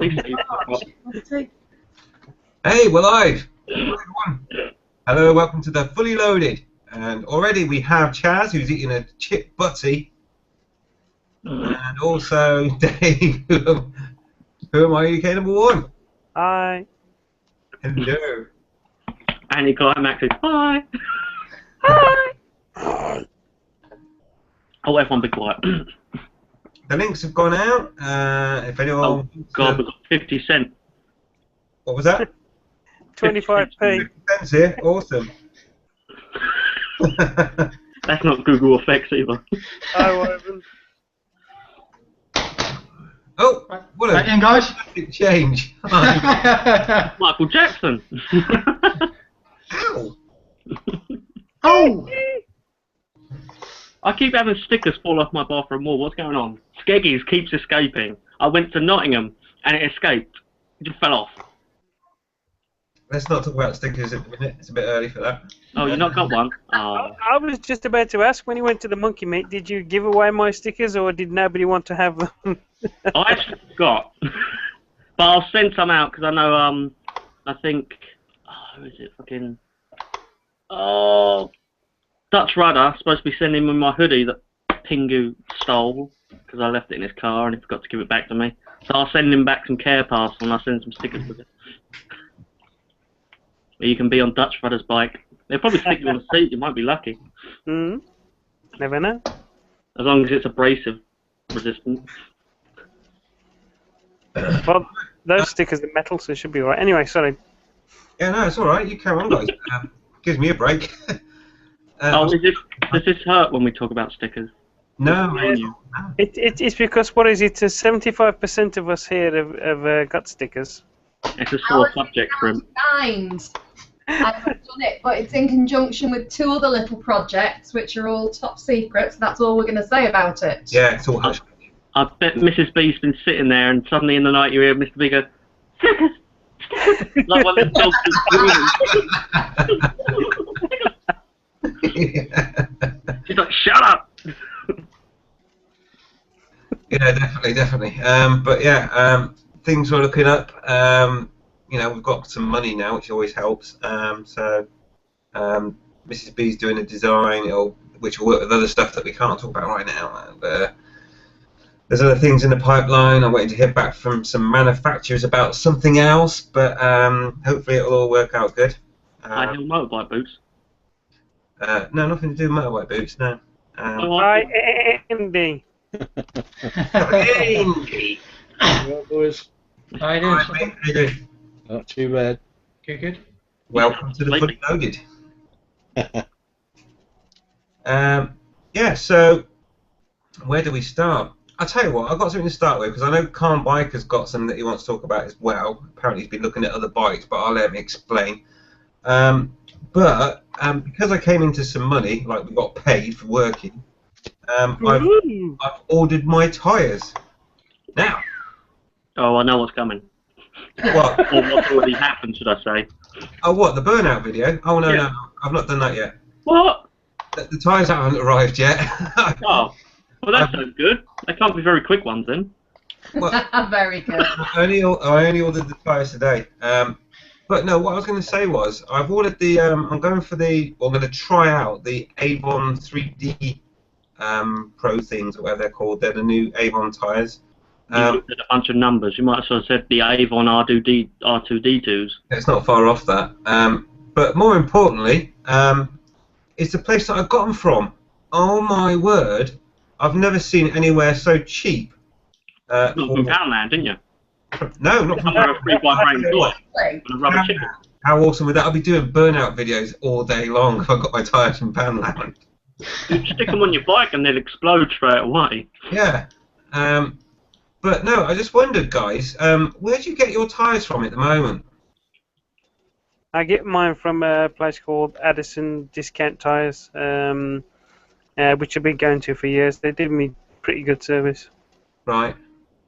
Please Steve. Hey, we're live. Hello, everyone. Hello, welcome to the Fully Loaded. And already we have Chaz, who's eating a chip butty, and also Dave, who am I, UK number one? Hi. Hello. Anticlimactic. Hi. Hi. Oh, everyone be quiet. The links have gone out. If anyone... Oh, God, we've got 50 cents. What was that? 25p. 50 cents here. Awesome. That's not Google Effects either. Oh, what a in, guys. change. Michael Jackson. Ow. Oh! I keep having stickers fall off my bathroom wall. What's going on? Skeggies keeps escaping. I went to Nottingham and it escaped. It just fell off. Let's not talk about stickers at the minute. It's a bit early for that. Oh, you not got one? Oh. I was just about to ask, when you went to the monkey meet, did you give away my stickers or did nobody want to have them? I actually forgot. But I'll send some out because I know, I think, who is it? Fucking, Dutch Rudder supposed to be sending me my hoodie that Pingu stole because I left it in his car and he forgot to give it back to me. So I'll send him back some care parcel and I'll send some stickers with it. You can be on Dutch Rudder's bike. They'll probably stick you on the seat. You might be lucky. Never know. As long as it's abrasive resistant. Well, those stickers are metal, so it should be alright. Anyway, sorry. Yeah, no, it's alright. You carry on, guys. Gives me a break. Does this hurt when we talk about stickers? No. It's because, what is it, 75% of us here have got stickers. It's a sore subject for him. I've done it, but it's in conjunction with 2 other little projects, which are all top secrets. That's all we're going to say about it. Yeah, it's all hush. I bet Mrs. B's been sitting there, and suddenly in the night you hear Mr. B go, stickers, stickers, like one of the dogs is screaming. She's like, shut up. Yeah, definitely. But yeah, things are looking up. You know, we've got some money now, which always helps. So Mrs. B's doing a design, which will work with other stuff that we can't talk about right now. And, there's other things in the pipeline. I'm waiting to hear back from some manufacturers about something else, but hopefully it'll all work out good. High heel motorbike boots? No, nothing to do with motorbike boots, no. Hi, Andy. Andy! Well, boys. How you doing? Hi, mate. How you doing? Not too bad. Good. Welcome to the Fully Loaded. Yeah, so where do we start? I'll tell you what, I've got something to start with because I know Calm Biker's got something that he wants to talk about as well. Apparently he's been looking at other bikes, but I'll let him explain. But because I came into some money, like we got paid for working, I've ordered my tyres. Now. Oh, I know what's coming. What? Or what's already happened, should I say. Oh, what, the burnout video? Oh, no, Yeah. no, I've not done that yet. What? The tyres haven't arrived yet. Oh, well that sounds good. They can't be very quick ones then. Well, Very good. I only ordered the tyres today. But no, what I was going to say was, I've ordered the, I'm going to try out the Avon 3D Pro things, or whatever they're called. They're the new Avon tyres. You looked at a bunch of numbers. You might as well have said the Avon R2D2s. It's not far off that. But more importantly, it's the place that I got them from. Oh my word! I've never seen anywhere so cheap. Not from Poundland, didn't you? No, not from Somewhere a free vibrating toy Like, and a rubber chicken. How awesome would that? I'll be doing burnout videos all day long if I got my tyres from Poundland. You stick them on your bike and they'll explode straight away. Yeah. But no, I just wondered, guys, where do you get your tyres from at the moment? I get mine from a place called Addison Discount Tyres, which I've been going to for years. They give me pretty good service. Right.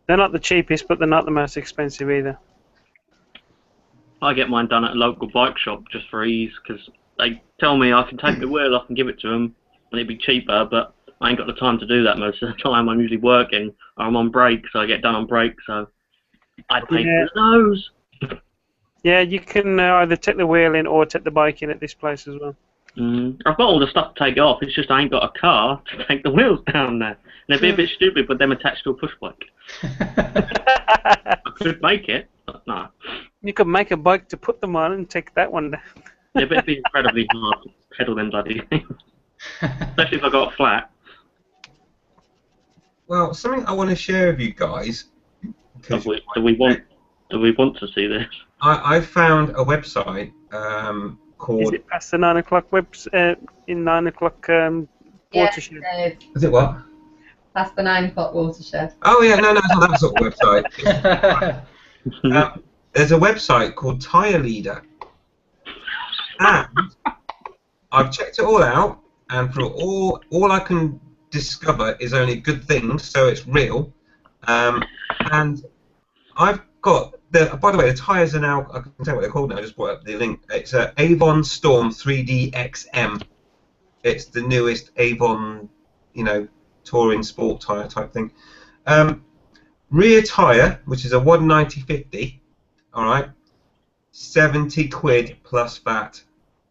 They're not the cheapest, but they're not the most expensive either. I get mine done at a local bike shop just for ease, because they tell me I can take the wheel off and give it to them, and it'd be cheaper, but I ain't got the time to do that most of the time. I'm usually working, or I'm on break, so I get done on break, so I'd pay Yeah. for those. Yeah, you can either take the wheel in or take the bike in at this place as well. I've got all the stuff to take off. It's just I ain't got a car to take the wheels down there. And it'd be a bit stupid with them attached to a push bike. I could make it, but no. You could make a bike to put them on and take that one down. Yeah, but it'd be incredibly hard to pedal them bloody things. Especially if I got a flat. Well, something I want to share with you guys. Do we want to see this? I found a website Is called. it past the 9 o'clock in 9 o'clock watershed? Yes, Is it what? that's the 9 o'clock watershed. Oh yeah, no, it's not that sort of website. There's a website called Tire Leader, and I've checked it all out, and for all I can discover is only good things, so it's real. And I've got by the way, the tyres are now. I can tell you what they're called now. I just brought up the link. It's a Avon Storm 3D XM. It's the newest Avon, touring sport tyre type thing. Rear tyre, which is a 190/50. All right, 70 quid plus VAT.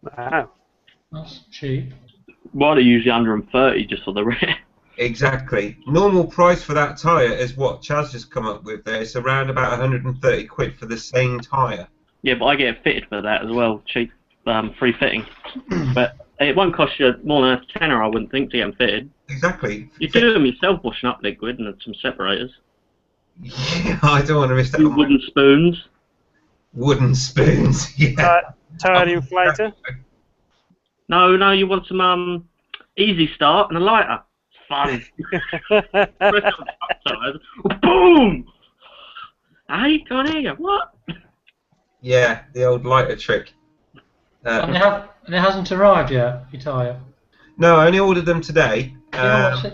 Wow. That's cheap. Why are they usually 130 just for the rear? Exactly. Normal price for that tyre is what Chaz just come up with there. It's around about 130 quid for the same tyre. Yeah, but I get it fitted for that as well, cheap, free fitting. But it won't cost you more than a tenner, I wouldn't think, to get them fitted. Exactly. You do them yourself, washing up liquid and some separators. Yeah, I don't want to risk that. 2 wooden spoons. Wooden spoons, yeah. Tire inflator? No, you want some easy start and a lighter. It's fun. Press on the tires. Boom! Hey, can't hear you. What? Yeah, the old lighter trick. And it hasn't arrived yet, your tyre. No, I only ordered them today.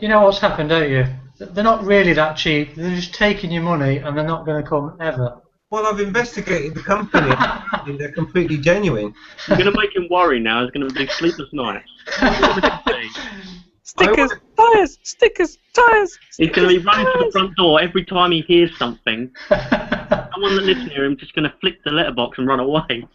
You know what's happened, don't you? They're not really that cheap. They're just taking your money, and they're not going to come ever. Well, I've investigated the company, and they're completely genuine. You're going to make him worry now. He's going to be sleepless nights. Stickers, tyres, stickers, tyres. He's going to be running to the front door every time he hears something. Someone that lives near him just going to flick the letterbox and run away.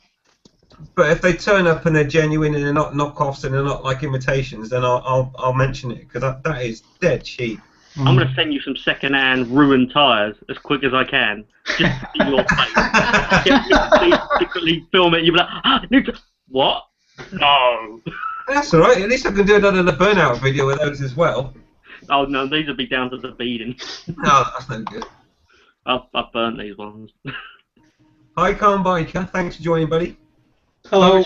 But if they turn up and they're genuine and they're not knockoffs and they're not like imitations, then I'll mention it, because that is dead cheap. I'm going to send you some second-hand ruined tyres as quick as I can, just to see your face. Get me to secretly film it, and you'll be like, what? No. That's alright, at least I can do another burnout video with those as well. Oh no, these would be down to the beading. No, that's no good. I've burnt these ones. Hi, Calm Biker, thanks for joining, buddy. Hello.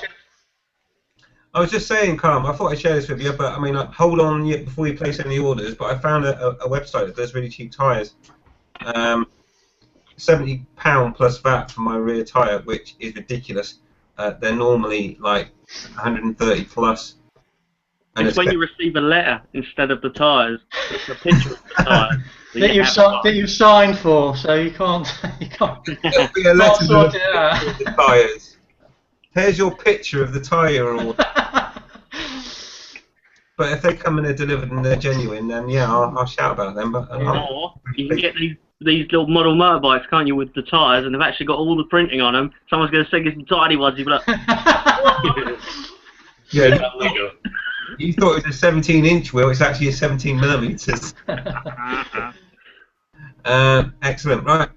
I was just saying, Calm, I thought I'd share this with you, but I mean, hold on before you place any orders, but I found a website that does really cheap tyres. £70 plus VAT for my rear tyre, which is ridiculous. They're normally like 130 plus. And It's when you receive a letter instead of the tyres. It's a picture of the tyres. that you signed for, so you can't. It'll be a letter sort it of out. the tyres. Here's your picture of the tyre order. But if they come and they're delivered and they're genuine, then yeah, I'll shout about them. But Or you can get these little model motorbikes, can't you, with the tyres, and they've actually got all the printing on them. Someone's going to send you some tiny ones. You'll be like, yeah, you thought it was a 17-inch wheel. It's actually a 17 millimeters. Excellent, right?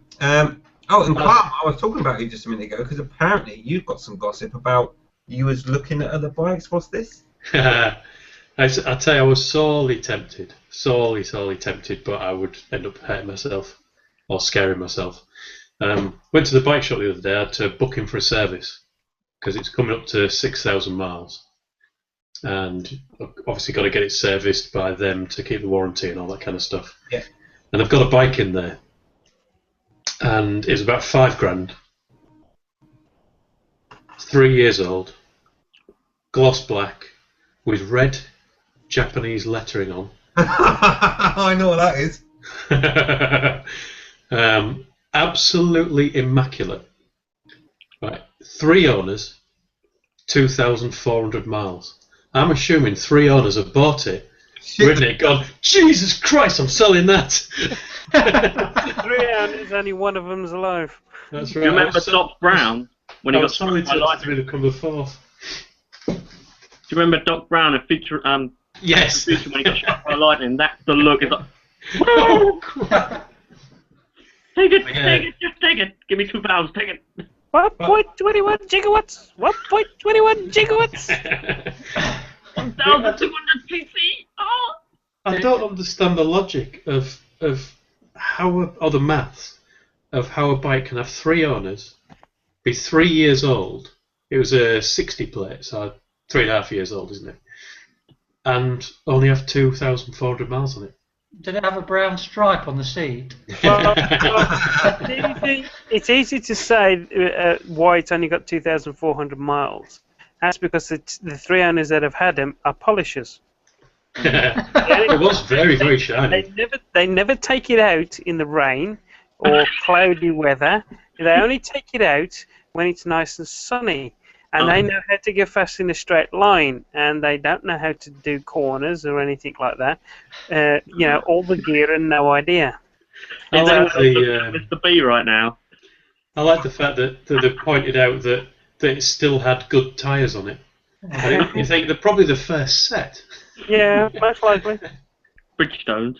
Oh, and Clark, I was talking about you just a minute ago because apparently you've got some gossip about you was looking at other bikes. What's this? I tell you, I was sorely tempted, sorely tempted, but I would end up hurting myself or scaring myself. Went to the bike shop the other day. I had to book him for a service because it's coming up to 6,000 miles, and obviously got to get it serviced by them to keep the warranty and all that kind of stuff. Yeah. And I've got a bike in there, and it was about $5,000. 3 years old, gloss black, with red Japanese lettering on. I know what that is. Absolutely immaculate. Right, 3 owners, 2,400 miles. I'm assuming 3 owners have bought it Wouldn't it? Gone, Jesus Christ, I'm selling that. 3 owners, only one of them's alive. That's Do right. you remember Doc Brown when he I got was sorry struck by lightning? to become the fourth. Do you remember Doc Brown in Future? Yes. Future when he got struck by lightning? That's the look. It's like, Oh, crap. take it, Yeah. take it, just take it. Give me £2, take it. 1.21 gigawatts. 1.21 gigawatts. 1,200 cc. Oh. I don't understand the logic of how, or the maths of how a bike can have 3 owners, be 3 years old. It was a 60 plate, so 3.5 years old, isn't it? And only have 2,400 miles on it. Did it have a brown stripe on the seat? Well, it's easy to say why it's only got 2,400 miles. That's because the 3 owners that have had them are polishers. It was very, very shiny. They never take it out in the rain or cloudy weather. They only take it out when it's nice and sunny. And they know how to go fast in a straight line, and they don't know how to do corners or anything like that. All the gear and no idea. I like Mr. B right now. I like the fact that they pointed out that it still had good tyres on it. You think they're probably the first set. Yeah, most likely. Bridgestones.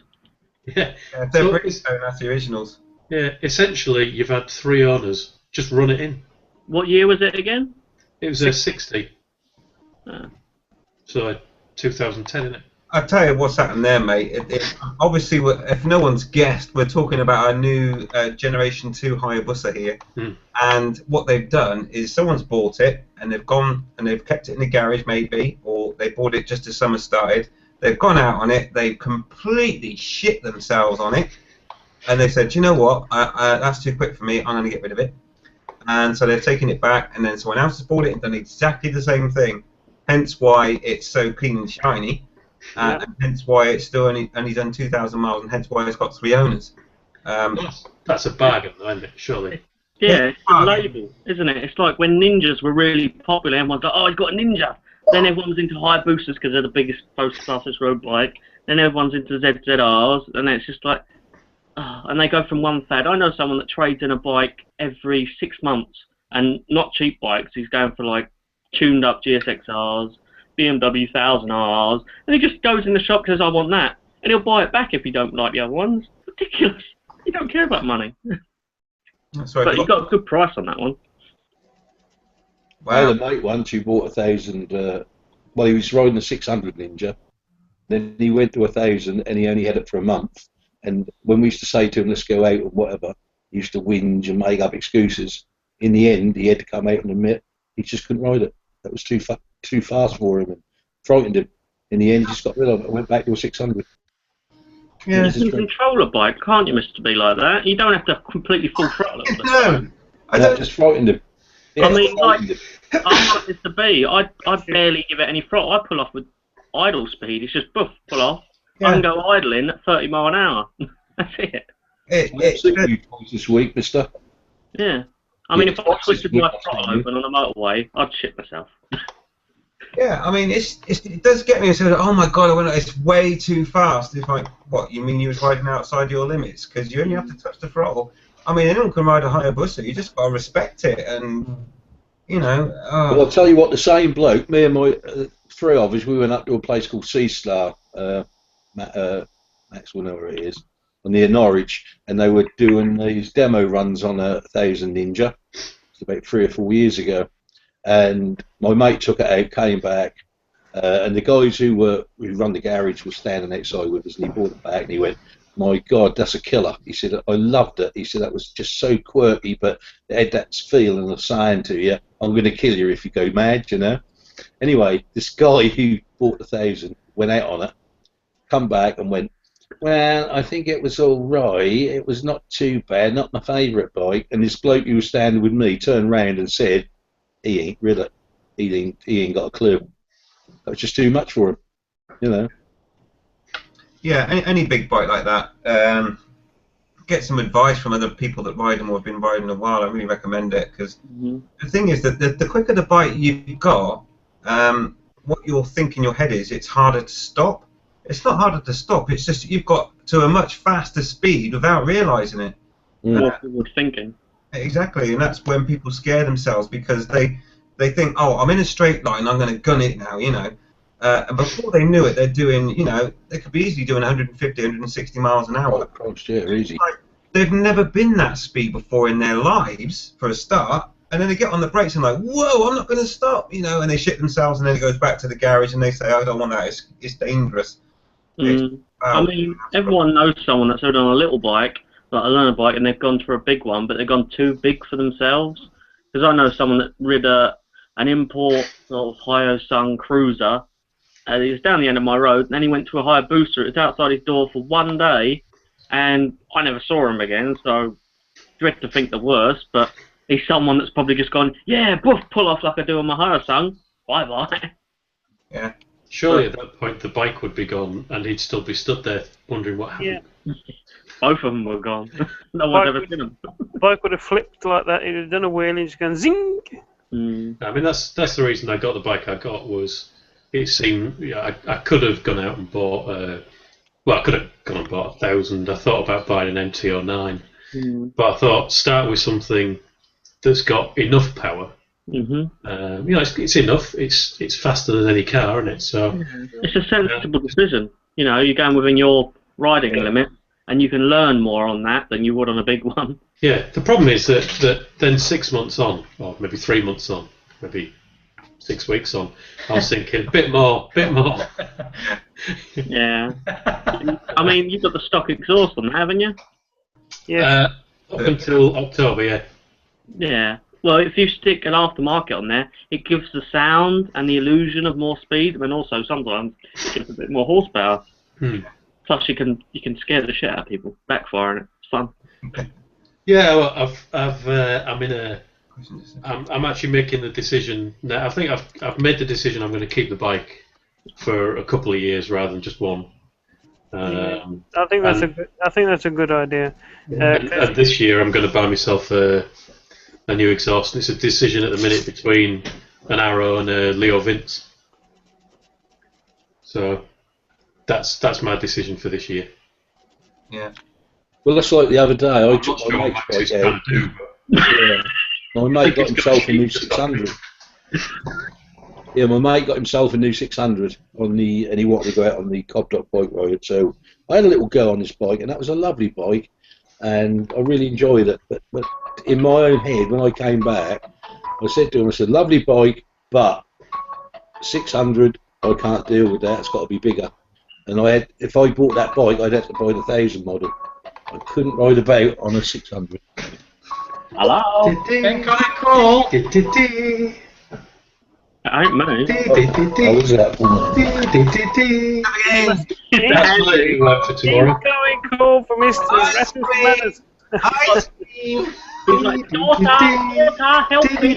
Yeah. If they're Bridgestone, that's the originals. Yeah, essentially, you've had 3 owners. Just run it in. What year was it again? It was a 60. Oh. So 2010, isn't it? I'll tell you what's happened there, mate. Obviously, if no one's guessed, we're talking about our new Generation 2 Hayabusa here. And what they've done is someone's bought it, and they've gone and they've kept it in the garage, maybe, or they bought it just as summer started. They've gone out on it, they've completely shit themselves on it, and they said, you know what, that's too quick for me, I'm going to get rid of it. And so they've taken it back, and then someone else has bought it and done exactly the same thing. Hence why it's so clean and shiny, and hence why it's still only done 2,000 miles, and hence why it's got 3 owners. That's a bargain, though, isn't it? Surely. Yeah, it's a label, isn't it? It's like when ninjas were really popular, everyone's like, oh, he's got a ninja. Then everyone's into Hayabusas because they're the biggest, most fastest road bike. Then everyone's into ZZRs, and it's just like, and they go from one fad. I know someone that trades in a bike every 6 months, and not cheap bikes. He's going for like tuned up GSXRs, BMW 1000Rs, and he just goes in the shop and says, I want that, and he'll buy it back if he don't like the other ones. Ridiculous. He don't care about money. That's right. But he got a good price on that one. I had a mate once who bought 1,000. Well, he was riding a 600 Ninja. Then he went to 1,000, and he only had it for a month. And when we used to say to him, "Let's go out" or whatever, he used to whinge and make up excuses. In the end, he had to come out and admit he just couldn't ride it. That was too fast for him and frightened him. In the end, he just got rid of it and went back to a 600. Yeah. You can control a bike, can't you, Mr. B, like that? You don't have to completely full throttle it. No, That just frightened him. I mean, like, I'm like Mr. B. I barely give it any throttle. I pull off with idle speed. It's just pull off. I can go idling at 30 mile an hour. That's it. I've seen you twice this week, mister. Yeah. I mean, if I twisted my throttle open on the motorway, I'd shit myself. Yeah, I mean, it does get me. So, oh my god, it's way too fast. It's like, what, you mean you was riding outside your limits? Because you only have to touch the throttle. I mean, anyone can ride a Hayabusa. You just got to respect it, and you know. Well, I'll tell you what. The same bloke, me and my 3 of us, we went up to a place called Sea Star, Max will know where it is, near Norwich, and they were doing these demo runs on a 1,000 Ninja. It's about 3 or 4 years ago, and my mate took it out, came back, and the guys who run the garage were standing outside with us, and he brought it back, and he went, "My God, that's a killer." He said, "I loved it." He said, "That was just so quirky, but it had that feeling of saying to you, I'm going to kill you if you go mad, you know." Anyway, this guy who bought the 1,000 went out on it, come back and went, "Well, I think it was all right. It was not too bad, not my favourite bike." And this bloke who was standing with me turned round and said, "He ain't really. He ain't got a clue. That was just too much for him, you know." Yeah, any big bike like that, get some advice from other people that ride them or have been riding a while. I really recommend it, because the thing is that the quicker the bike you've got, what you'll think in your head is it's harder to stop. it's not harder to stop. It's just you've got to a much faster speed without realising it. More forward thinking. Exactly, and that's when people scare themselves because they think, oh, I'm in a straight line, I'm going to gun it now, you know. And before they knew it, they're doing, you know, they could be easily doing 150, 160 miles an hour. Yeah, easy. Like, they've never been that speed before in their lives, for a start, and then they get on the brakes and like, whoa, I'm not going to stop, you know, and they shit themselves, and then it goes back to the garage and they say, I don't want that, it's dangerous. I mean, everyone knows someone that's on a little bike, like a learner bike, and they've gone for a big one, but they've gone too big for themselves. Because I know someone that rid an import sort of Hyosung cruiser, and he was down the end of my road, and then he went to a higher booster. It was outside his door for one day, and I never saw him again, so dread to think the worst, but he's someone that's probably just gone, yeah, boof, pull off like I do on my Hyosung, bye-bye. Yeah. Surely at that point the bike would be gone and he'd still be stood there wondering what happened. Yeah. Both of them were gone. No one's ever seen them. Bike would have flipped like that. He'd have done a wheel and just gone zing. I mean, that's the reason I got the bike I got was it seemed I could have gone out and bought I could have gone and bought 1,000. I thought about buying an MT-09, but I thought start with something that's got enough power. You know, it's enough. It's faster than any car, isn't it? So it's a sensible decision. You know, you're going within your riding limit, and you can learn more on that than you would on a big one. Yeah, the problem is that then 6 months on, or maybe 3 months on, maybe 6 weeks on, I was thinking a bit more. Yeah. I mean, you've got the stock exhaust on that, haven't you? Yeah. Up until October, yeah. Yeah. Well, if you stick an aftermarket on there, it gives the sound and the illusion of more speed, and also sometimes it gives a bit more horsepower. Plus, you can scare the shit out of people, backfiring it. It's fun. Yeah, well, I'm actually making the decision now. I think I've made the decision. I'm going to keep the bike for a couple of years rather than just one. I think that's a good idea. And this year, I'm going to buy myself a new exhaust. It's a decision at the minute between an Arrow and a Leo Vince. So that's my decision for this year. Yeah. Well, that's like the other day. I took my mate's bike out. Yeah. My mate got himself a new 600. Yeah, my mate got himself a new 600 and he wanted to go out on the Cobdock bike road. So I had a little go on this bike, and that was a lovely bike, and I really enjoyed it. But in my own head, when I came back, I said to him, I said, lovely bike, but 600, I can't deal with that. It's got to be bigger. And if I bought that bike, I'd have to buy the 1000 model. I couldn't ride about on a 600. Hello? Can I call? It ain't me. How was that? Absolutely work for tomorrow. Incoming call for Mr. Rasmus Manners. Ice cream! He's like, daughter, help me.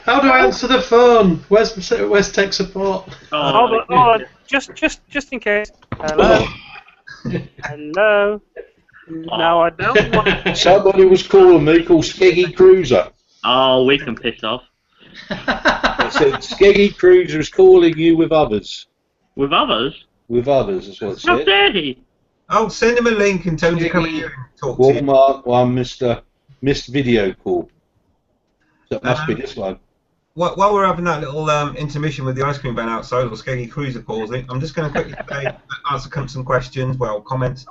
How do I answer the phone? Where's tech support? Hold on, just in case. Hello. Hello. No, I don't want. Somebody was calling me called Skeggy Cruiser. Oh, we can piss off. I said, Skeggy Cruiser is calling you with others. With others? With others, that's what it How said. dare he? Oh, send him a link and tell him to come here and talk to you. Walmart one, missed video call. That must be this one. While we're having that little intermission with the ice cream van outside, or Skeggy Cruiser calls it, I'm just going to quickly answer some questions, comments.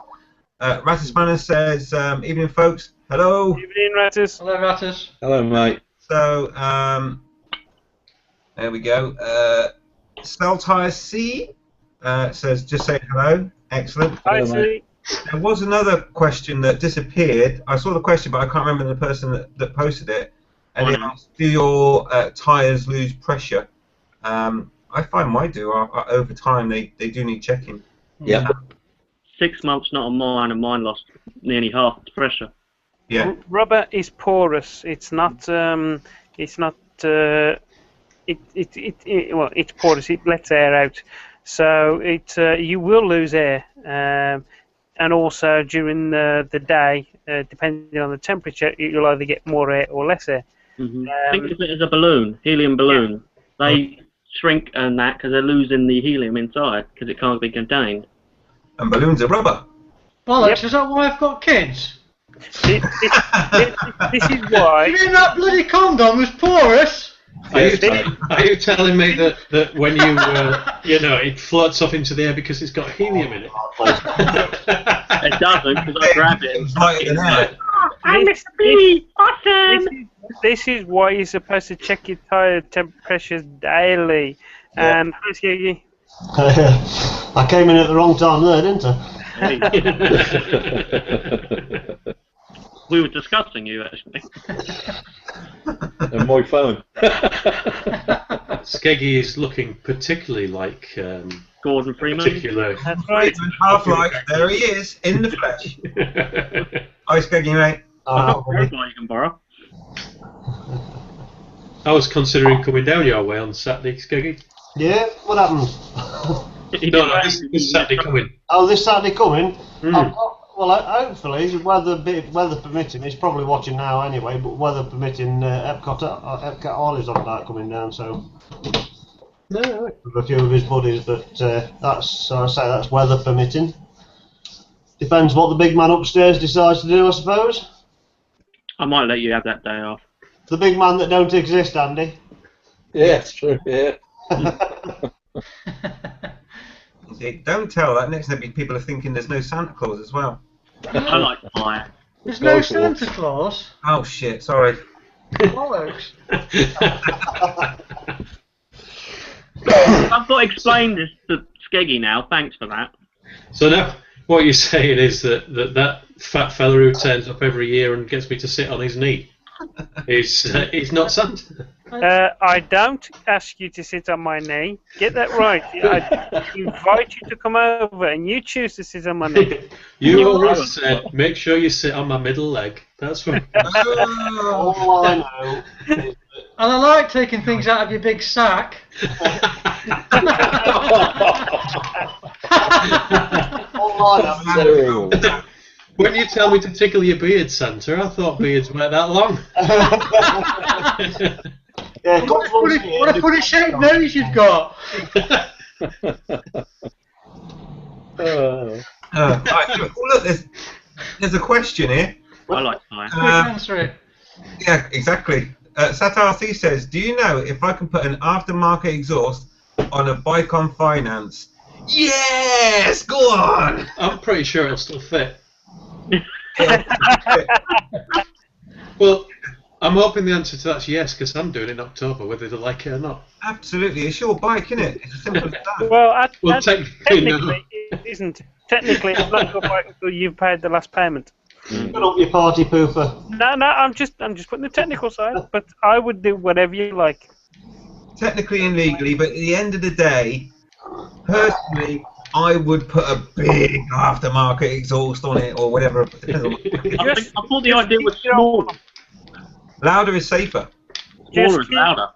Ratismanus says, evening folks, hello. Evening, Rattus. Hello, Rattus. Hello, mate. So, there we go. Saltire C says, just say hello. Excellent. Hi, Hello, mate. There was another question that disappeared. I saw the question, but I can't remember the person that posted it. And it asked, do your tyres lose pressure? I find mine do. Over time, they do need checking. Yeah. 6 months, not on mine, and mine lost nearly half its pressure. Yeah. Rubber is porous. It's not. It's not. Well, it's porous. It lets air out, so you will lose air. And also during the day, depending on the temperature, you'll either get more air or less air. Think of it as a balloon, helium balloon. Yeah. They shrink and that because they're losing the helium inside because it can't be contained. And balloons are rubber. Bollocks, is that why I've got kids? This is why. You mean that bloody condom was porous? Are you telling me that when you it floats off into the air because it's got helium in it? It doesn't, because I grab it and It's lighter than air. I'm Mr. B! Awesome! This is why you're supposed to check your tire temperatures daily. Yeah. And I came in at the wrong time there, didn't I? We were discussing you, actually. And my phone. Skeggy is looking particularly like Gordon Freeman. particular. that's right. Half-Life, there he is, in the flesh. Hi, Skeggy, mate. I've got a crowbar you can borrow. I was considering coming down your way on Saturday, Skeggy. Yeah, what happened? No, this Saturday coming. Oh, this Saturday coming? Mm. Hopefully, weather permitting. He's probably watching now anyway, but weather permitting, Epcot Ollie's on about coming down, so. No, With a few of his buddies, but that's weather permitting. Depends what the big man upstairs decides to do, I suppose. I might let you have that day off. The big man that don't exist, Andy. Yeah, it's true. Yeah. Don't tell that. Next thing people are thinking there's no Santa Claus as well. I like fire. There's no Santa Claus. Oh shit! Sorry. Bollocks. I've got to explain this to Skeggy now. Thanks for that. So now, what you're saying is that fat fella who turns up every year and gets me to sit on his knee is not Santa. I don't ask you to sit on my knee. Get that right. I invite you to come over, and you choose to sit on my knee. You always said, make sure you sit on my middle leg. That's right. All I know is And I like taking things out of your big sack. all I know is Terrible. When you tell me to tickle your beard, Santa, I thought beards weren't that long. yeah, What a funny shaped nose you've got. Right, look, there's a question here. I like fire. Quick answer it. Yeah, exactly. Satarthi says, do you know if I can put an aftermarket exhaust on a bike on finance? Yes! Go on! I'm pretty sure it'll still fit. Well, I'm hoping the answer to that's yes, because I'm doing it in October, whether they like it or not. Absolutely. It's your bike, isn't it? It's as simple as that. Well, Well, technically, no. it isn't. Technically, it's not your bike until you've paid the last payment. Put up your party pooper. No, I'm just putting the technical side. But I would do whatever you like. Technically and legally, but at the end of the day, personally, I would put a big aftermarket exhaust on it or whatever. I thought the idea was small. Louder is safer. Smaller is louder.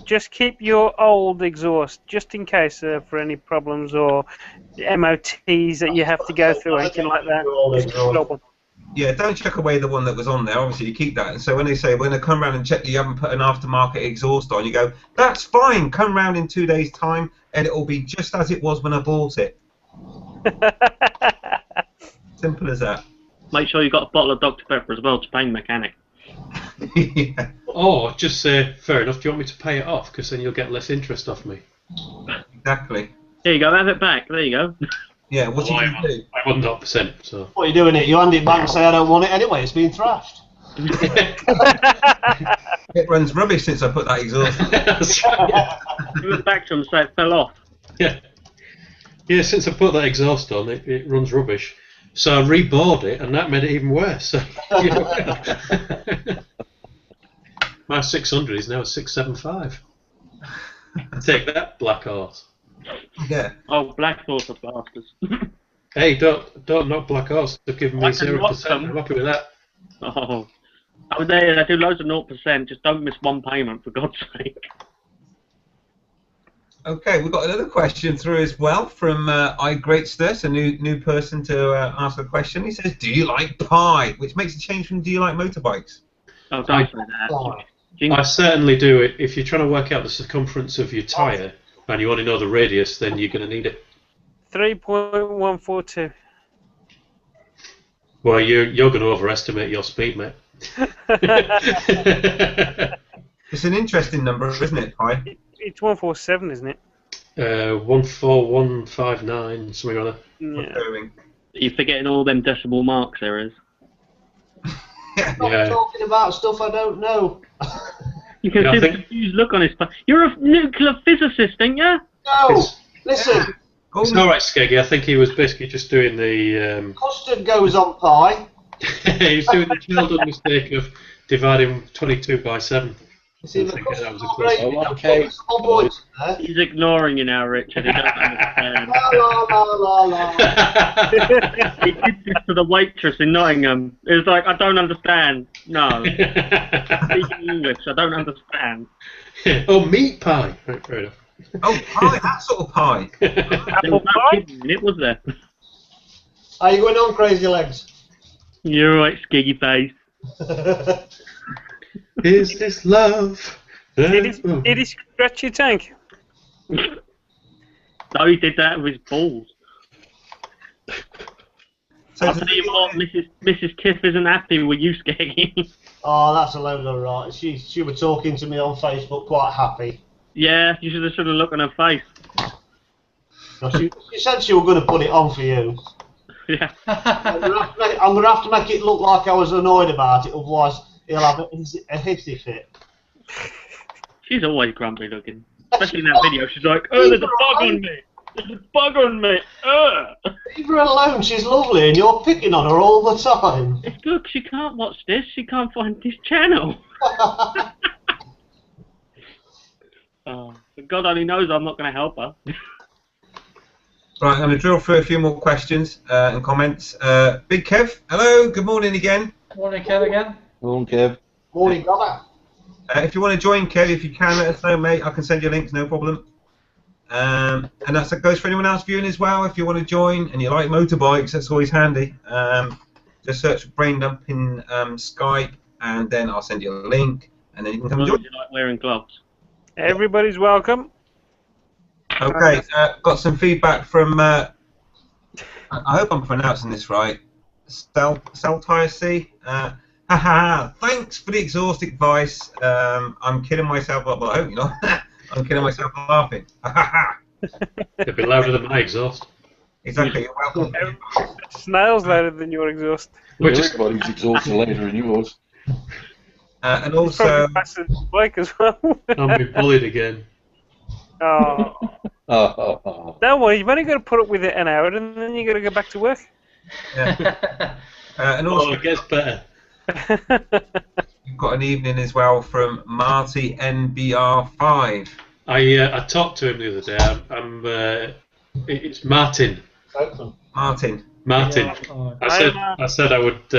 Just keep your old exhaust, just in case for any problems or MOTs that you have to go through, or anything like that. Just keep your old one. Yeah, don't chuck away the one that was on there. Obviously, you keep that. And so when they come round and check that you haven't put an aftermarket exhaust on, you go, that's fine. Come round in 2 days' time, and it will be just as it was when I bought it. Simple as that. Make sure you've got a bottle of Dr. Pepper as well to pay the mechanic. Yeah, Or just say, fair enough, do you want me to pay it off? Because then you'll get less interest off me. exactly. Here you go, have it back. There you go. Yeah, what you can do. I'm on 0%, so. What are you doing it? You hand it back and say, I don't want it anyway, it's been thrashed. It runs rubbish since I put that exhaust on. That's right. Give it back to him and say it fell off. Yeah. Yeah, since I put that exhaust on, it runs rubbish. So I rebored it, and that made it even worse. So, my 600 is now a 675. Take that, black horse. Yeah. Oh, black horse of bastards. Hey, don't knock black horse. They're giving me I can knock 0%. them. I'm happy with that. Oh. They do loads of 0%, just don't miss one payment, for God's sake. Okay, we've got another question through as well from iGreatsters, a new person to ask a question. He says, do you like pie? Which makes a change from do you like motorbikes? Oh, don't say that. I certainly do it. If you're trying to work out the circumference of your tyre and you want to know the radius, then you're going to need it. 3.142. Well, you're going to overestimate your speed, mate. It's an interesting number, isn't it, Pi? It's 147, isn't it? 14159, something or other. Yeah. You're forgetting all them decimal marks there is. Not talking about stuff I don't know. You can see the confused look on his face. You're a nuclear physicist, ain't you? No, listen. It's alright, Skeggy. I think he was basically just doing the... Custard goes on pie. he was doing the childhood mistake of dividing 22 by 7. You see, the That was a custard close there. He's ignoring you now, Richard. He doesn't understand. La. He did this to the waitress in Nottingham. It was like, I don't understand. No. Speaking English, I don't understand. Oh, meat pie. Right, fair enough. Oh, pie, that sort of pie. There was no kidding in it, was there? Are you going on, Crazy Legs? You're right, skiggy face. Is this love? Did he scratch your tank? No, he did that with his balls. So I'll tell you what, Mrs. Kiff isn't happy with you, Skeggy. Oh, that's a load of right. She was talking to me on Facebook, quite happy. Yeah, you should have looked on her face. No, she said she was going to put it on for you. Yeah. I'm going to have to make it look like I was annoyed about it, otherwise he'll have a hissy fit. She's always grumpy looking. Especially in that video, she's like, oh, there's a bug on me! There's a bug on me! Leave her alone, she's lovely and you're picking on her all the time. It's good, she can't watch this, she can't find this channel. Oh, but God only knows I'm not going to help her. Right, I'm going to drill through a few more questions and comments. Big Kev, hello, good morning again. Morning, Kev, again. Morning, Kev. Morning, brother. If you want to join, Kev, if you can, let us know, mate. I can send you links, no problem. And that goes for anyone else viewing as well. If you want to join and you like motorbikes, that's always handy. Just search for Brain Dump in Skype, and then I'll send you a link, and then you can come join. You like wearing gloves? Everybody's welcome. Okay, got some feedback from, I hope I'm pronouncing this right, Celtiac. Haha, thanks for the exhaust advice. I'm kidding myself, well, I hope you're not. I'm kidding myself laughing. It'd be louder than my exhaust. Exactly, you're welcome. Snail's louder than your exhaust. Which is Everybody's exhaust is louder than yours. And also, Faster than Blake as well. I'm being bullied again. Oh. Oh. Don't worry, you've only got to put up with it an hour and then you've got to go back to work. yeah. And also, it gets better. we've got an evening as well from Marty NBR5. I talked to him the other day. It's Martin. Martin. Martin. Oh, I said I would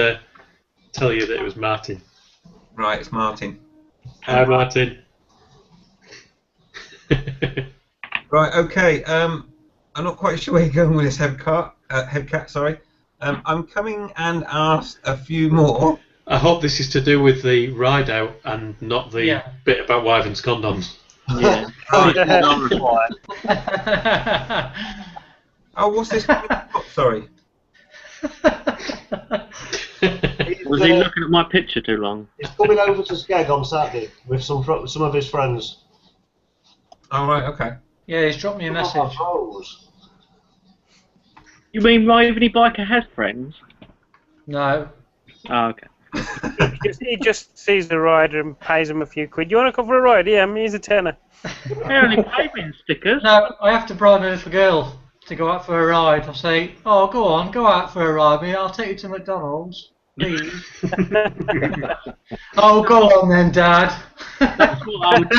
tell you that it was Martin. Right, it's Martin. Hi, Martin. Right, okay. I'm not quite sure where you're going with this headcat. Sorry. I'm coming and asked a few more. I hope this is to do with the ride out and not the bit about Wyvern's condoms. Yeah. Oh, what's this? Oh, sorry. Was he looking at my picture too long? He's coming over to Skeg on Saturday with some of his friends. Oh, right, okay. Yeah, he's dropped me a message. You mean Ravenny Biker has friends? No. Oh, okay. He just sees the rider and pays him a few quid. You want to come for a ride? Yeah, here's a tenner. They only pay me in stickers. No, I have to bribe a little girl to go out for a ride. I'll say, oh, go on, go out for a ride. I'll take you to McDonald's, please. Oh, go on then, Dad. That's what I would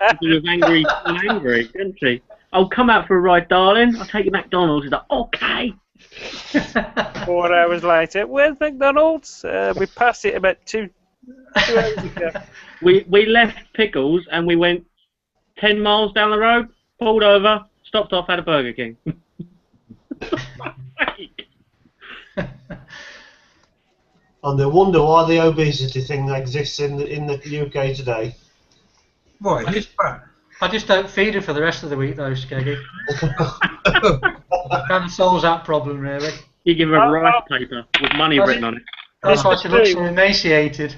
have to do with angry, didn't she? Oh, come out for a ride, darling. I'll take you to McDonald's. He's like, okay. 4 hours later, where's McDonald's? We passed it about two hours ago. We left Pickles and we went 10 miles down the road, pulled over, stopped off, had a Burger King. And they wonder why the obesity thing exists in the UK today. What? Who's fat? I just don't feed her for the rest of the week, though, Skeggy. Kind of solves that problem, really. You give her a rice paper with money written on it. That's why she looks so emaciated.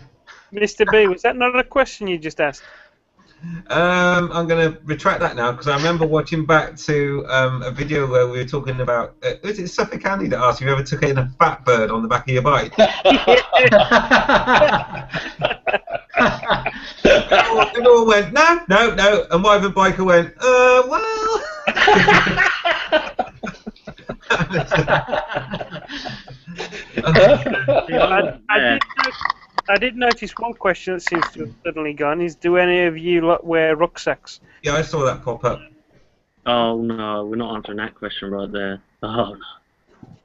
Mr. B, was that not a question you just asked? I'm going to retract that now because I remember watching back to a video where we were talking about. Was it Suffolk Andy that asked if you ever took in a fat bird on the back of your bike? And all went, no. And my other biker went, well. I did notice one question that seems to have suddenly gone is, do any of you lot wear rucksacks? Yeah, I saw that pop up. Oh no, we're not answering that question right there. Oh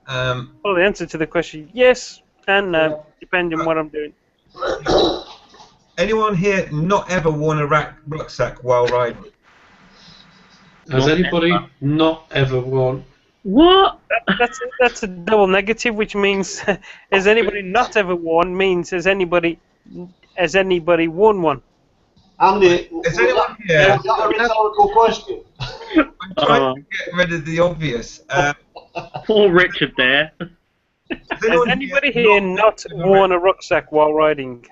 no. Well, the answer to the question, yes and no, depending on what I'm doing. Anyone here not ever worn a rucksack while riding? Has Not anybody ever. not ever worn? What? That's a double negative, which means has anybody not ever worn means has anybody worn one? Andy, Is anyone here? was that a rhetorical question? I'm trying to get rid of the obvious. Poor Richard there. Has anybody here not worn a rucksack while riding?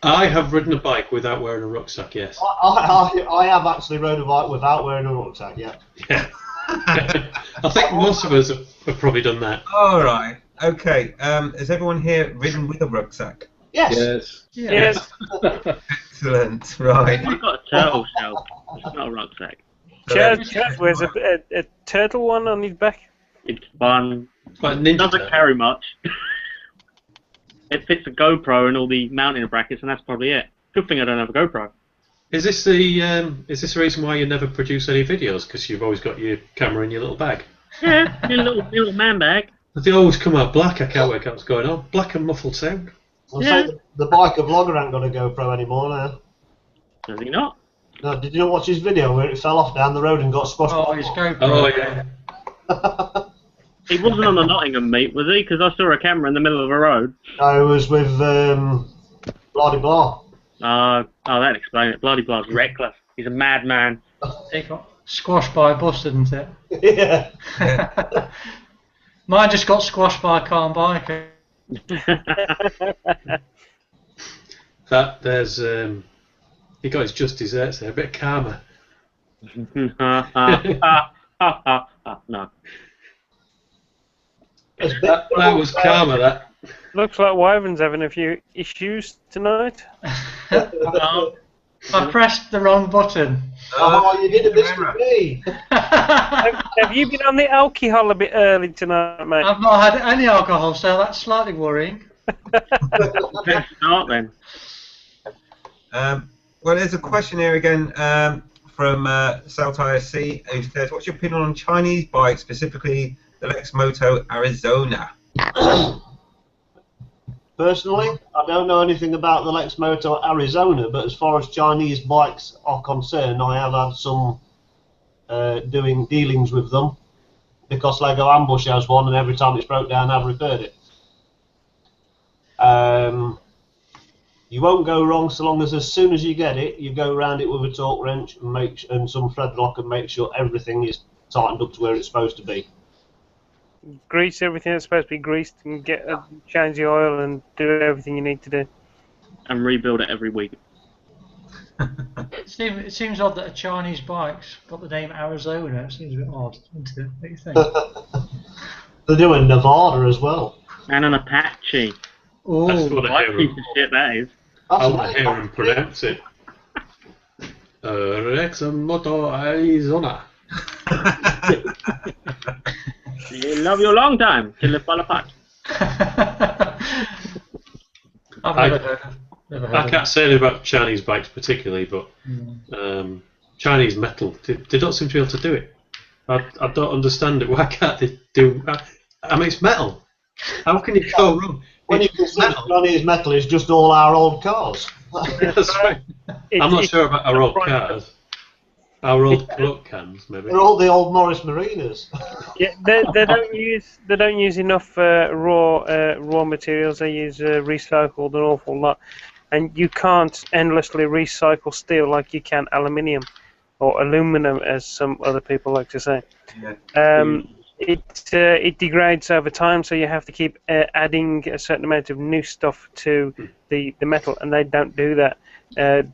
I have ridden a bike without wearing a rucksack, yes. I have actually rode a bike without wearing a rucksack, yeah. I think most of us have probably done that. All right. Okay. Has everyone here ridden with a rucksack? Yes. Yes. Excellent. Right. I've got a turtle shell. It's not a rucksack. Chaz wears a turtle one on his back. It's fun. Like It Ninja doesn't Turtle. carry much. It fits a GoPro and all the mounting brackets, and that's probably it. Good thing I don't have a GoPro. Is this the reason why you never produce any videos? Because you've always got your camera in your little bag. Yeah, your little man bag. But they always come out black. I can't work out what's going on. Black and muffled sound. I'll Yeah. say the biker vlogger ain't got a GoPro anymore now. Does he not? No, did you not watch his video where it fell off down the road and got squashed? Oh, by his a GoPro. Oh yeah. He wasn't on the Nottingham meet, was he? Because I saw a camera in the middle of a road. I was with Bloody Blah. Oh, that explains it. Bloody Blah's reckless. He's a madman. He got squashed by a bus, didn't it? Yeah. Mine just got squashed by a car and biker. There's he got his just desserts there. A bit of karma. No. That was karma. That. Looks like Wyvern's having a few issues tonight. I pressed the wrong button. Oh, you did a Mr. B. Have you been on the alcohol a bit early tonight, mate? I've not had any alcohol, so that's slightly worrying. Let's start then. Well, there's a question here again from South ISC who says, what's your opinion on Chinese bikes, specifically the Lex Moto Arizona? Personally, I don't know anything about the Lex Moto Arizona, but as far as Chinese bikes are concerned, I have had some doing dealings with them because Lego Ambush has one, and every time it's broke down, I've repaired it. You won't go wrong so long as soon as you get it, you go around it with a torque wrench and some thread lock and make sure everything is tightened up to where it's supposed to be. Grease everything that's supposed to be greased and change the oil and do everything you need to do. And rebuild it every week. It seems odd that a Chinese bike's got the name Arizona. It seems a bit odd, doesn't it? What do you think? They're doing Nevada as well. And an Apache. Oh, That's what I What hear piece him. of shit that is. I want to hear him pronounce it. Lex Moto Arizona. You love you a long time till it fall apart. I've I- never heard I of can't say anything about Chinese bikes particularly, but it. Chinese metal, they don't seem to be able to do it. I don't understand it. Why can't they do? I mean, it's metal. How can you go wrong? When you It's consider Chinese metal is just all our old cars. That's right. I'm not sure about our old cars. Our old Coke cans, maybe. They're all the old Morris Marinas. Yeah, they don't use enough raw materials. They use recycled an awful lot, and you can't endlessly recycle steel like you can aluminium or aluminum, as some other people like to say. Yeah. it degrades over time, so you have to keep adding a certain amount of new stuff to the metal, and they don't do that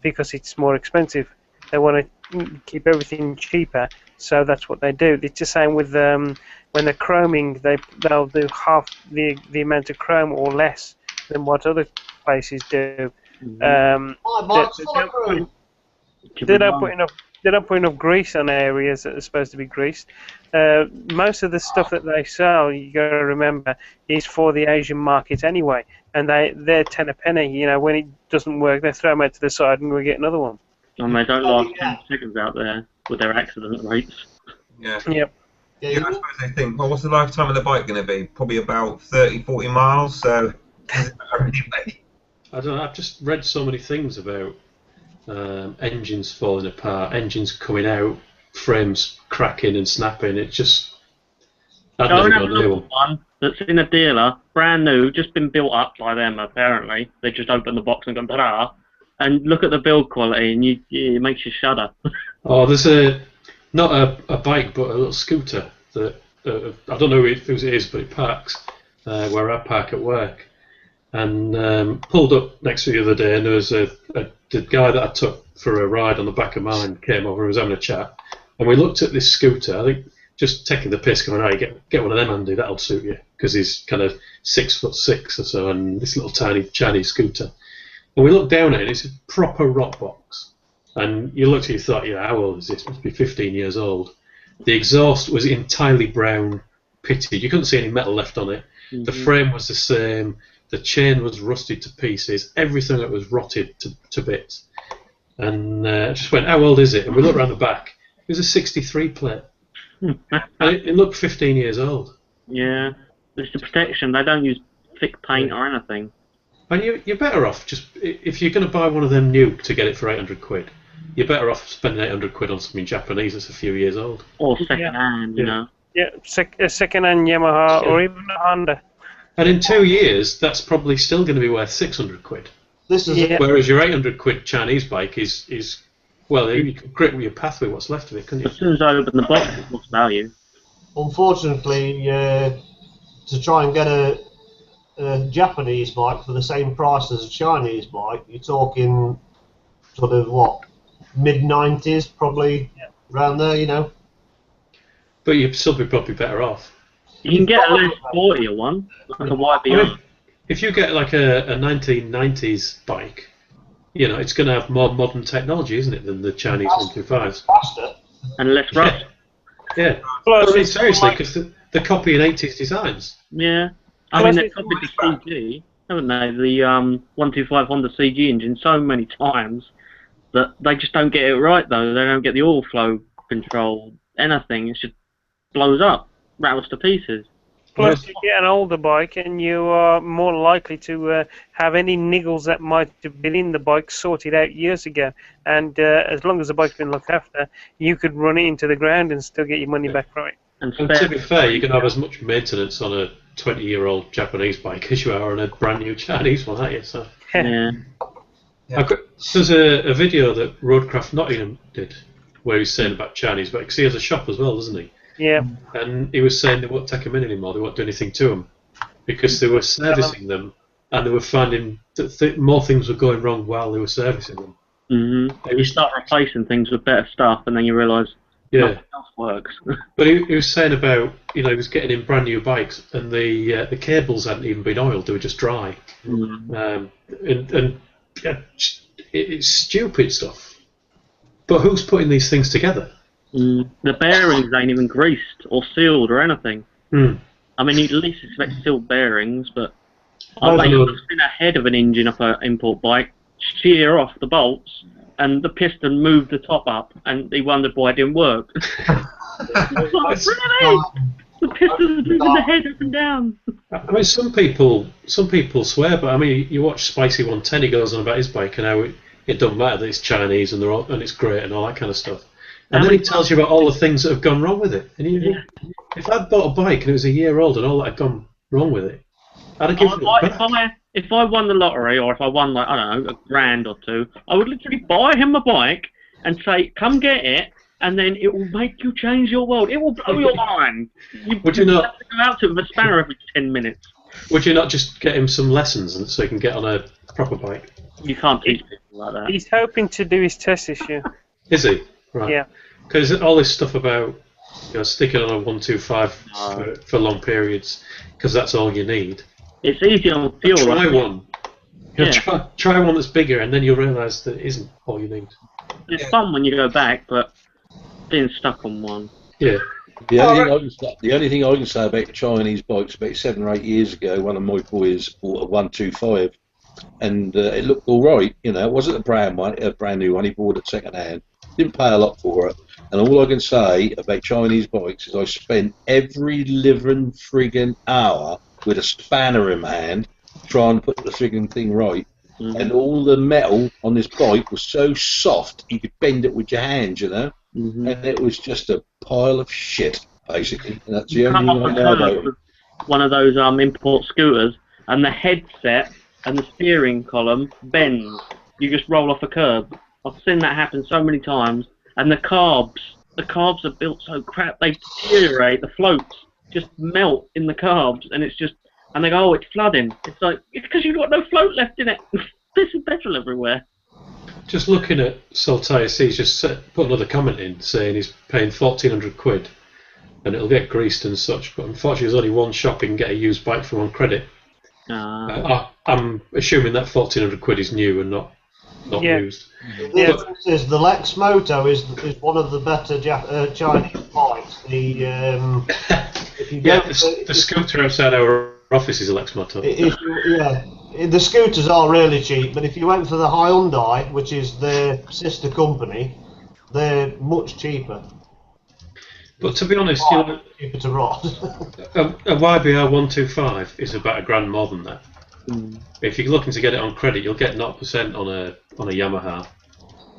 because it's more expensive. They want to keep everything cheaper, so that's what they do. It's the same with when they're chroming, they'll do half the amount of chrome or less than what other places do. My bike's full of chrome. They don't put enough grease on areas that are supposed to be greased. Most of the stuff that they sell, you got to remember, is for the Asian market anyway, and they're 10 a penny. You know, when it doesn't work, they throw them out to the side and we get another one. And they don't last 10 seconds out there with their accident rates. Yeah. Yep. Yeah, I suppose they think, well, what's the lifetime of the bike going to be? Probably about 30, 40 miles, so anyway. I don't know, I've just read so many things about engines falling apart, engines coming out, frames cracking and snapping. It's just... I've never got a new one that's in a dealer, brand new, just been built up by them apparently. They just opened the box and gone, ta-da! And look at the build quality, and it makes you shudder. Oh, there's not a bike, but a little scooter that I don't know whose it is, but it parks where I park at work. And pulled up next to the other day, and there was the guy that I took for a ride on the back of mine came over and was having a chat. And we looked at this scooter. I think just taking the piss, going, "Hey, get one of them, Andy. That'll suit you," because he's kind of 6'6" or so, and this little tiny Chinese scooter. And we looked down at it, it's a proper rock box. And you looked at it, you thought, yeah, how old is this? It must be 15 years old. The exhaust was entirely brown, pitted. You couldn't see any metal left on it. Mm-hmm. The frame was the same. The chain was rusted to pieces. Everything that was rotted to bits. And I just went, how old is it? And we looked around the back. It was a 63 plate. And it looked 15 years old. Yeah. It's the protection. They don't use thick paint or anything. And you're better off just if you're going to buy one of them new to get it for 800 quid. You're better off spending 800 quid on something Japanese that's a few years old. Or second hand, you know. Yeah, a second-hand Yamaha or even a Honda. And in 2 years, that's probably still going to be worth 600 quid. This is Whereas your 800 quid Chinese bike is well, you can grip your path with what's left of it, couldn't you? As soon as I open the box, it looks value. Unfortunately, to try and get a Japanese bike for the same price as a Chinese bike, you're talking sort of what, mid-90s probably, around there, you know. But you'd still be probably better off. You can get a less sportier one, like a YBR. I mean, if you get like a 1990s bike, you know, it's going to have more modern technology, isn't it, than the Chinese 125s? Faster. And less rust. Yeah. Well, I mean, seriously, because they're copying 80s designs. Yeah. I mean, they've copied the CG, haven't they? The 125 Honda CG engine so many times that they just don't get it right, though. They don't get the oil flow control, anything. It just blows up, rattles to pieces. Plus, you get an older bike and you are more likely to have any niggles that might have been in the bike sorted out years ago. And as long as the bike's been looked after, you could run it into the ground and still get your money back from it. And to be fair, you can have as much maintenance on a 20-year-old Japanese bike as you are on a brand new Chinese one, aren't you? So. Yeah. There's a video that Roadcraft Nottingham did where he's saying about Chinese bikes. He has a shop as well, doesn't he? Yeah. And he was saying they won't take them in anymore, they won't do anything to them because they were servicing them and they were finding that more things were going wrong while they were servicing them. Mm-hmm. You start replacing things with better stuff and then you realise nothing else works. But he was saying about, you know, he was getting in brand new bikes and the cables hadn't even been oiled, they were just dry. It's stupid stuff. But who's putting these things together? The bearings ain't even greased or sealed or anything. I mean, you'd at least expect sealed bearings, but I've been ahead of an engine off an import bike, shear off the bolts, and the piston moved the top up, and he wondered why it didn't work. I was like, really? The piston's moving the head up and down. I mean, some people swear, but I mean, you watch Spicy 110, he goes on about his bike and how it doesn't matter that it's Chinese and and it's great and all that kind of stuff. And then he tells you about all the things that have gone wrong with it. And if I'd bought a bike and it was a year old and all that had gone wrong with it, I'd have given it back. If I won the lottery, or if I won, like, I don't know, $1,000 or $2, I would literally buy him a bike and say, come get it, and then it will make you change your world. It will blow your mind. Would you not have to go out to it with a spanner every 10 minutes? Would you not just get him some lessons so he can get on a proper bike? You can't teach people like that. He's hoping to do his test this year. Is he? Right. Yeah. Because all this stuff about sticking on a 125 for long periods, because that's all you need. It's easy on fuel. Try one. Yeah. Try one that's bigger, and then you'll realise that it isn't all you need. It's fun when you go back, but being stuck on one. Yeah. The only thing I can say about Chinese bikes, about 7 or 8 years ago, one of my boys bought a 125, and it looked all right. You know, it wasn't a brand new one. He bought it second hand. Didn't pay a lot for it. And all I can say about Chinese bikes is I spent every living friggin' hour with a spanner in my hand trying to put the friggin' thing right. Mm-hmm. And all the metal on this bike was so soft you could bend it with your hands, you know. Mm-hmm. And it was just a pile of shit, basically. And that's the only thing I know about it. One of those import scooters, and the headset and the steering column bends. You just roll off a curb. I've seen that happen so many times. And the carbs are built so crap, they deteriorate. The floats just melt in the carbs, and it's just, and they go, oh, it's flooding. It's like, it's because you've got no float left in it. There's some petrol everywhere. Just looking at Saltire C's just put another comment in saying he's paying 1,400 quid and it'll get greased and such, but unfortunately there's only one shop you can get a used bike from on credit. I'm assuming that 1,400 quid is new and not used. The difference is the Lex Moto is one of the better Chinese bikes. The scooter outside our office is a Lex Moto. The scooters are really cheap, but if you went for the Hyundai, which is their sister company, they're much cheaper. But to be honest, cheaper to rot. a YBR 125 is about £1,000 more than that. Mm. If you're looking to get it on credit, you'll get 0% on a Yamaha.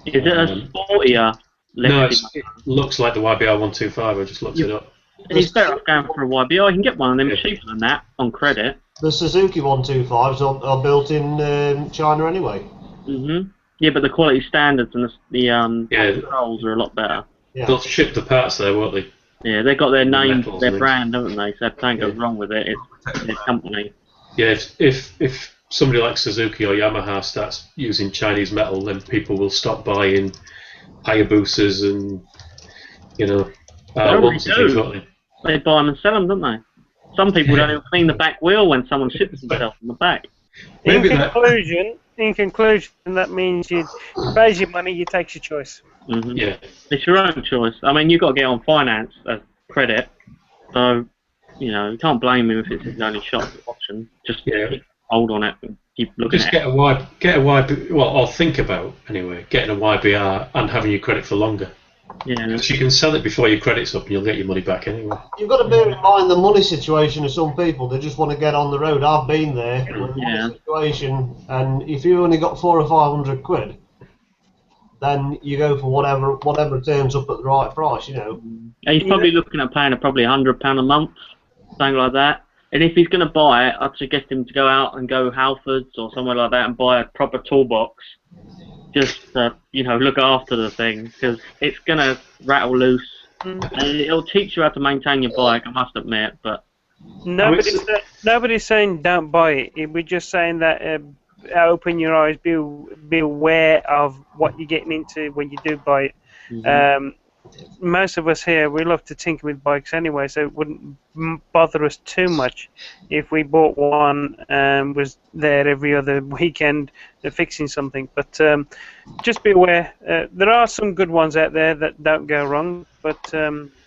Is it a sportier? No, it looks like the YBR 125. I just looked it up. He's better off going for a YBR. You can get one of them cheaper than that on credit. The Suzuki 125s are built in China anyway. Mhm. Yeah, but the quality standards and the controls are a lot better. Yeah. They'll ship the parts there, won't they? Yeah, they've got their name, their brand, haven't they? So if something goes wrong with it, it's their company. Yeah, if somebody like Suzuki or Yamaha starts using Chinese metal, then people will stop buying Hayabusas and R1s and things, won't they? They buy them and sell them, don't they? Some people don't even clean the back wheel when someone ships themselves in the back. In conclusion, that means you pays your money, you take your choice. Mm-hmm. Yeah, it's your own choice. I mean, you've got to get on finance as credit, so you can't blame him if it's his only shot option. Just keep hold on it and keep looking at it. Get a YB, or think about anyway, getting a YBR and having your credit for longer. Yeah, because you can sell it before your credit's up and you'll get your money back anyway. You've got to bear in mind the money situation of some people. They just want to get on the road. I've been there. The money situation, and if you only got 400 or 500 quid, then you go for whatever turns up at the right price. And he's probably looking at paying probably £100 a month, something like that. And if he's going to buy it, I'd suggest him to go out and go Halfords or somewhere like that and buy a proper toolbox. Just look after the thing, because it's gonna rattle loose, and it'll teach you how to maintain your bike. I must admit, but nobody's saying don't buy it. We're just saying that open your eyes, be aware of what you're getting into when you do buy it. Mm-hmm. Most of us here, we love to tinker with bikes anyway, so it wouldn't bother us too much if we bought one and was there every other weekend fixing something. But just be aware. There are some good ones out there that don't go wrong, but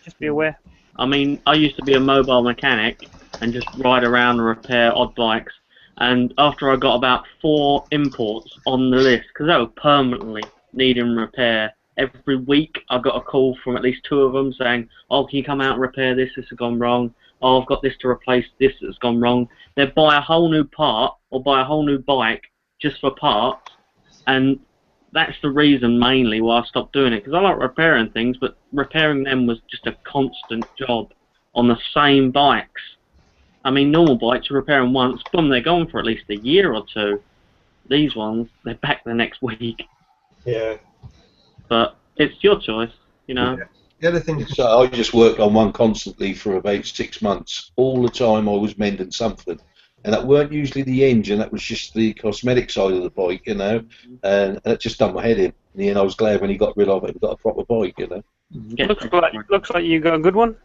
just be aware. I mean, I used to be a mobile mechanic and just ride around and repair odd bikes. And after I got about 4 imports on the list, because they were permanently needing repair, every week I got a call from at least 2 of them saying, oh, can you come out and repair this? This has gone wrong. Oh, I've got this to replace this that's gone wrong. They'd buy a whole new part or buy a whole new bike just for parts, and that's the reason mainly why I stopped doing it, because I like repairing things, but repairing them was just a constant job on the same bikes. I mean, normal bikes, you repair them once, boom, they're gone for at least a year or 2. These ones, they're back the next week. Yeah. But it's your choice. You know. Yeah. The other thing, So I just worked on one constantly for about 6 months. All the time I was mending something. And that weren't usually the engine, that was just the cosmetic side of the bike, you know. And it just done my head in. And then I was glad when he got rid of it and got a proper bike, you know. Looks like you got a good one.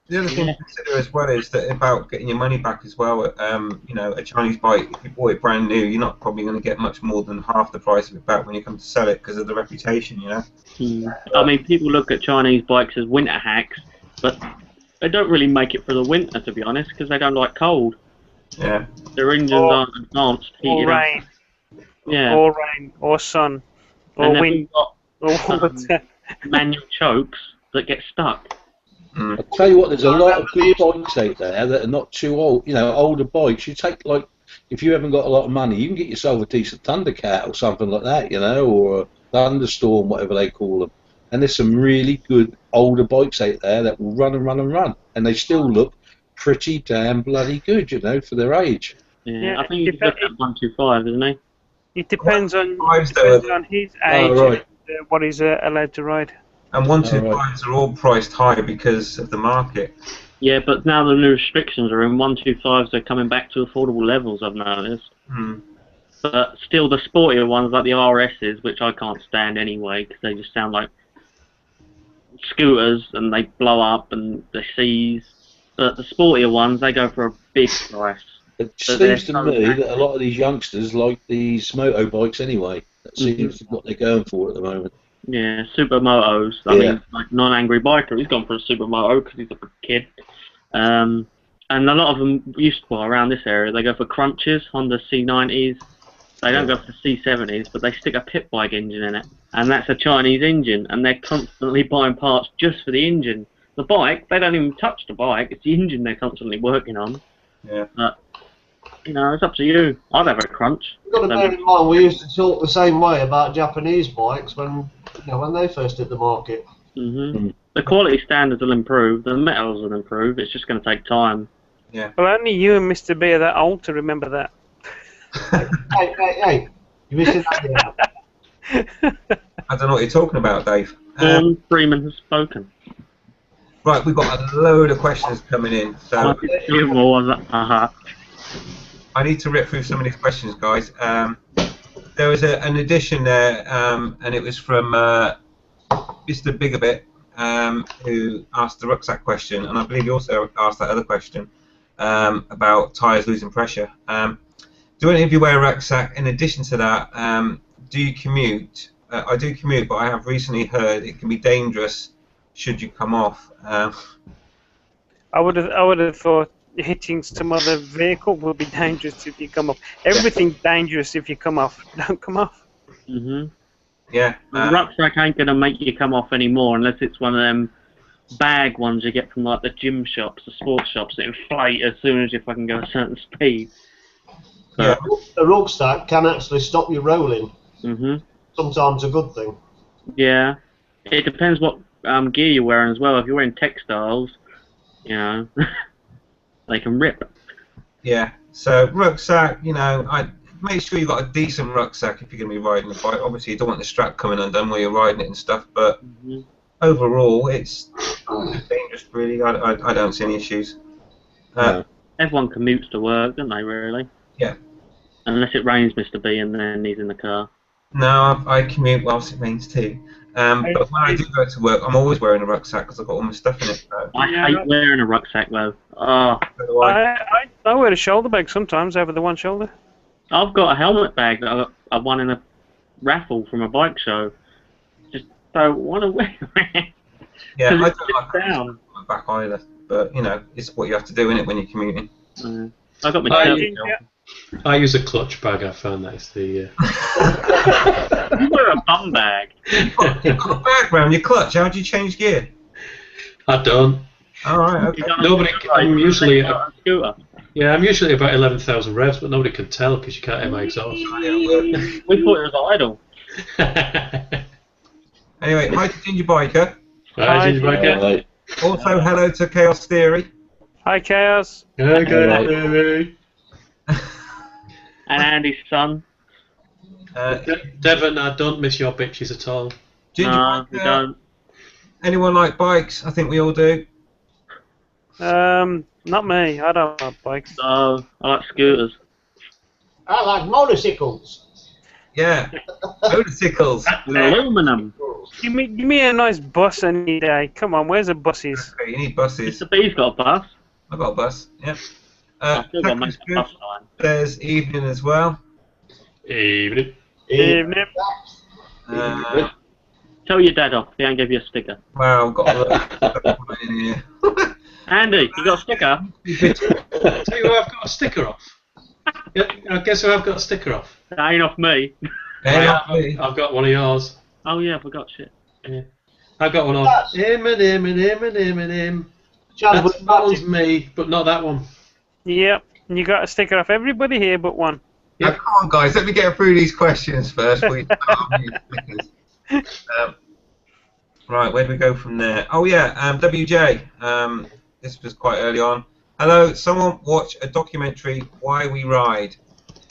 the other thing to consider as well is that about getting your money back as well. You know, a Chinese bike, if you bought it brand new, you're not probably going to get much more than half the price of it back when you come to sell it because of the reputation, you know. I mean, people look at Chinese bikes as winter hacks, but they don't really make it for the winter, to be honest, because they don't like cold. Yeah. Their engines aren't advanced, Or heated up. rain. Yeah. Or rain. Or sun. Or And then wind. we've got Or water. manual chokes that get stuck. I'll tell you what, there's a lot of good bikes out there that are not too old. You know, older bikes. You take, like, if you haven't got a lot of money, you can get yourself a decent Thundercat or something like that, you know, or a Thunderstorm, whatever they call them. And there's some really good older bikes out there that will run and run and run. And they still look pretty damn bloody good, you know, for their age. Yeah, I think he's got that 125, isn't he? It depends on his age right. and what he's allowed to ride. And 125s are all priced high because of the market. Yeah, but now the new restrictions are in, 125s are coming back to affordable levels, I've noticed. But still, the sportier ones, like the RSs, which I can't stand anyway, because they just sound like scooters, and they blow up, and they seize. But the sportier ones, they go for a big price. It seems to me that a lot of these youngsters like these motorbikes anyway. That seems to be what they're going for at the moment. Yeah, supermotos. I mean, like non-angry biker, he's gone for a supermoto because he's a good kid. And a lot of them used to, around this area, they go for crunches, Honda C90s. They don't go for C70s, but they stick a pit bike engine in it. And that's a Chinese engine, and they're constantly buying parts just for the engine. The bike, they don't even touch the bike, it's the engine they're constantly working on. Yeah. But, you know, it's up to you. I'd have a crunch. You've got to bear in mind, we used to talk the same way about Japanese bikes when they first hit the market. The quality standards will improve, the metals will improve, it's just going to take time. Yeah. Well, only you and Mr. B are that old to remember that. Hey, you're missing that. I don't know what you're talking about, Dave. Freeman has spoken. Right, we've got a load of questions coming in. So I need to rip through some of these questions, guys. There was an addition there, and it was from Mr. Bigabit, who asked the rucksack question, and I believe he also asked that other question about tyres losing pressure. Do any of you wear a rucksack? In addition to that, do you commute? I do commute, but I have recently heard it can be dangerous should you come off. I would have thought hitting some other vehicle would be dangerous if you come off. Everything's dangerous if you come off. Don't come off. Yeah. The rucksack ain't going to make you come off anymore unless it's one of them bag ones you get from like the gym shops, the sports shops that inflate as soon as you fucking go a certain speed. Yeah, a rucksack can actually stop you rolling. Sometimes a good thing. Yeah. It depends what gear you're wearing as well. If you're wearing textiles, you know, they can rip. Yeah. So rucksack, you know, I make sure you've got a decent rucksack if you're going to be riding a bike. Obviously, you don't want the strap coming undone while you're riding it and stuff, but overall, it's dangerous, really. I don't see any issues. No. Everyone commutes to work, don't they, really? Yeah. Unless it rains, Mr. B, and then he's in the car. No, I commute whilst it rains too. But when I do go to work, I'm always wearing a rucksack because I've got all my stuff in it. So. I hate wearing a rucksack, though. Oh. I wear a shoulder bag sometimes over the one shoulder. I've got a helmet bag that I won in a raffle from a bike show. Just don't want to wear it. Yeah, I don't like down. my back either. But, you know, it's what you have to do, innit, when you're commuting. I got my I use a clutch bag. I found that is the. You wear a bum bag. You've got a bag round your clutch. How do you change gear? I don't. All right. Okay. Nobody. I'm usually. A scooter. Yeah, I'm usually about 11,000 revs, but nobody can tell because you can't hear my exhaust. We thought it was idle. Anyway, hi to Ginger Biker. Hi, Ginger Biker. Also, hello to Chaos Theory. Hi, Chaos. Hi, Chaos Theory. And Andy's son. Devon, I don't miss your bitches at all. Ginger No, we Biker, don't. Anyone like bikes? I think we all do. Not me. I don't like bikes. No, I like scooters. I like motorcycles. Yeah. Motorcycles. With aluminum. Give me a nice bus any day. Come on, where's the buses? Okay, you need buses. Mr. B's got a bus. I've got a bus. Yeah. I've still got to make Taco's a good. bus line. There's evening as well. Evening. Evening. Tell your dad off. He ain't give you a sticker. Wow, I've got a lot in here. Andy, you got a sticker? Tell you who I've got a sticker off. Yeah, I guess who I've got a sticker off. That ain't off me. I've got one of yours. Oh yeah, I forgot shit. Yeah. I've got one on. Him. That one's me, but not that one. Yep. You got a sticker off everybody here but one. Now, come on, guys, let me get through these questions first. Before you start on these stickers. Right, where do we go from there? Oh yeah, WJ. This was quite early on. Hello, someone watch a documentary, Why We Ride.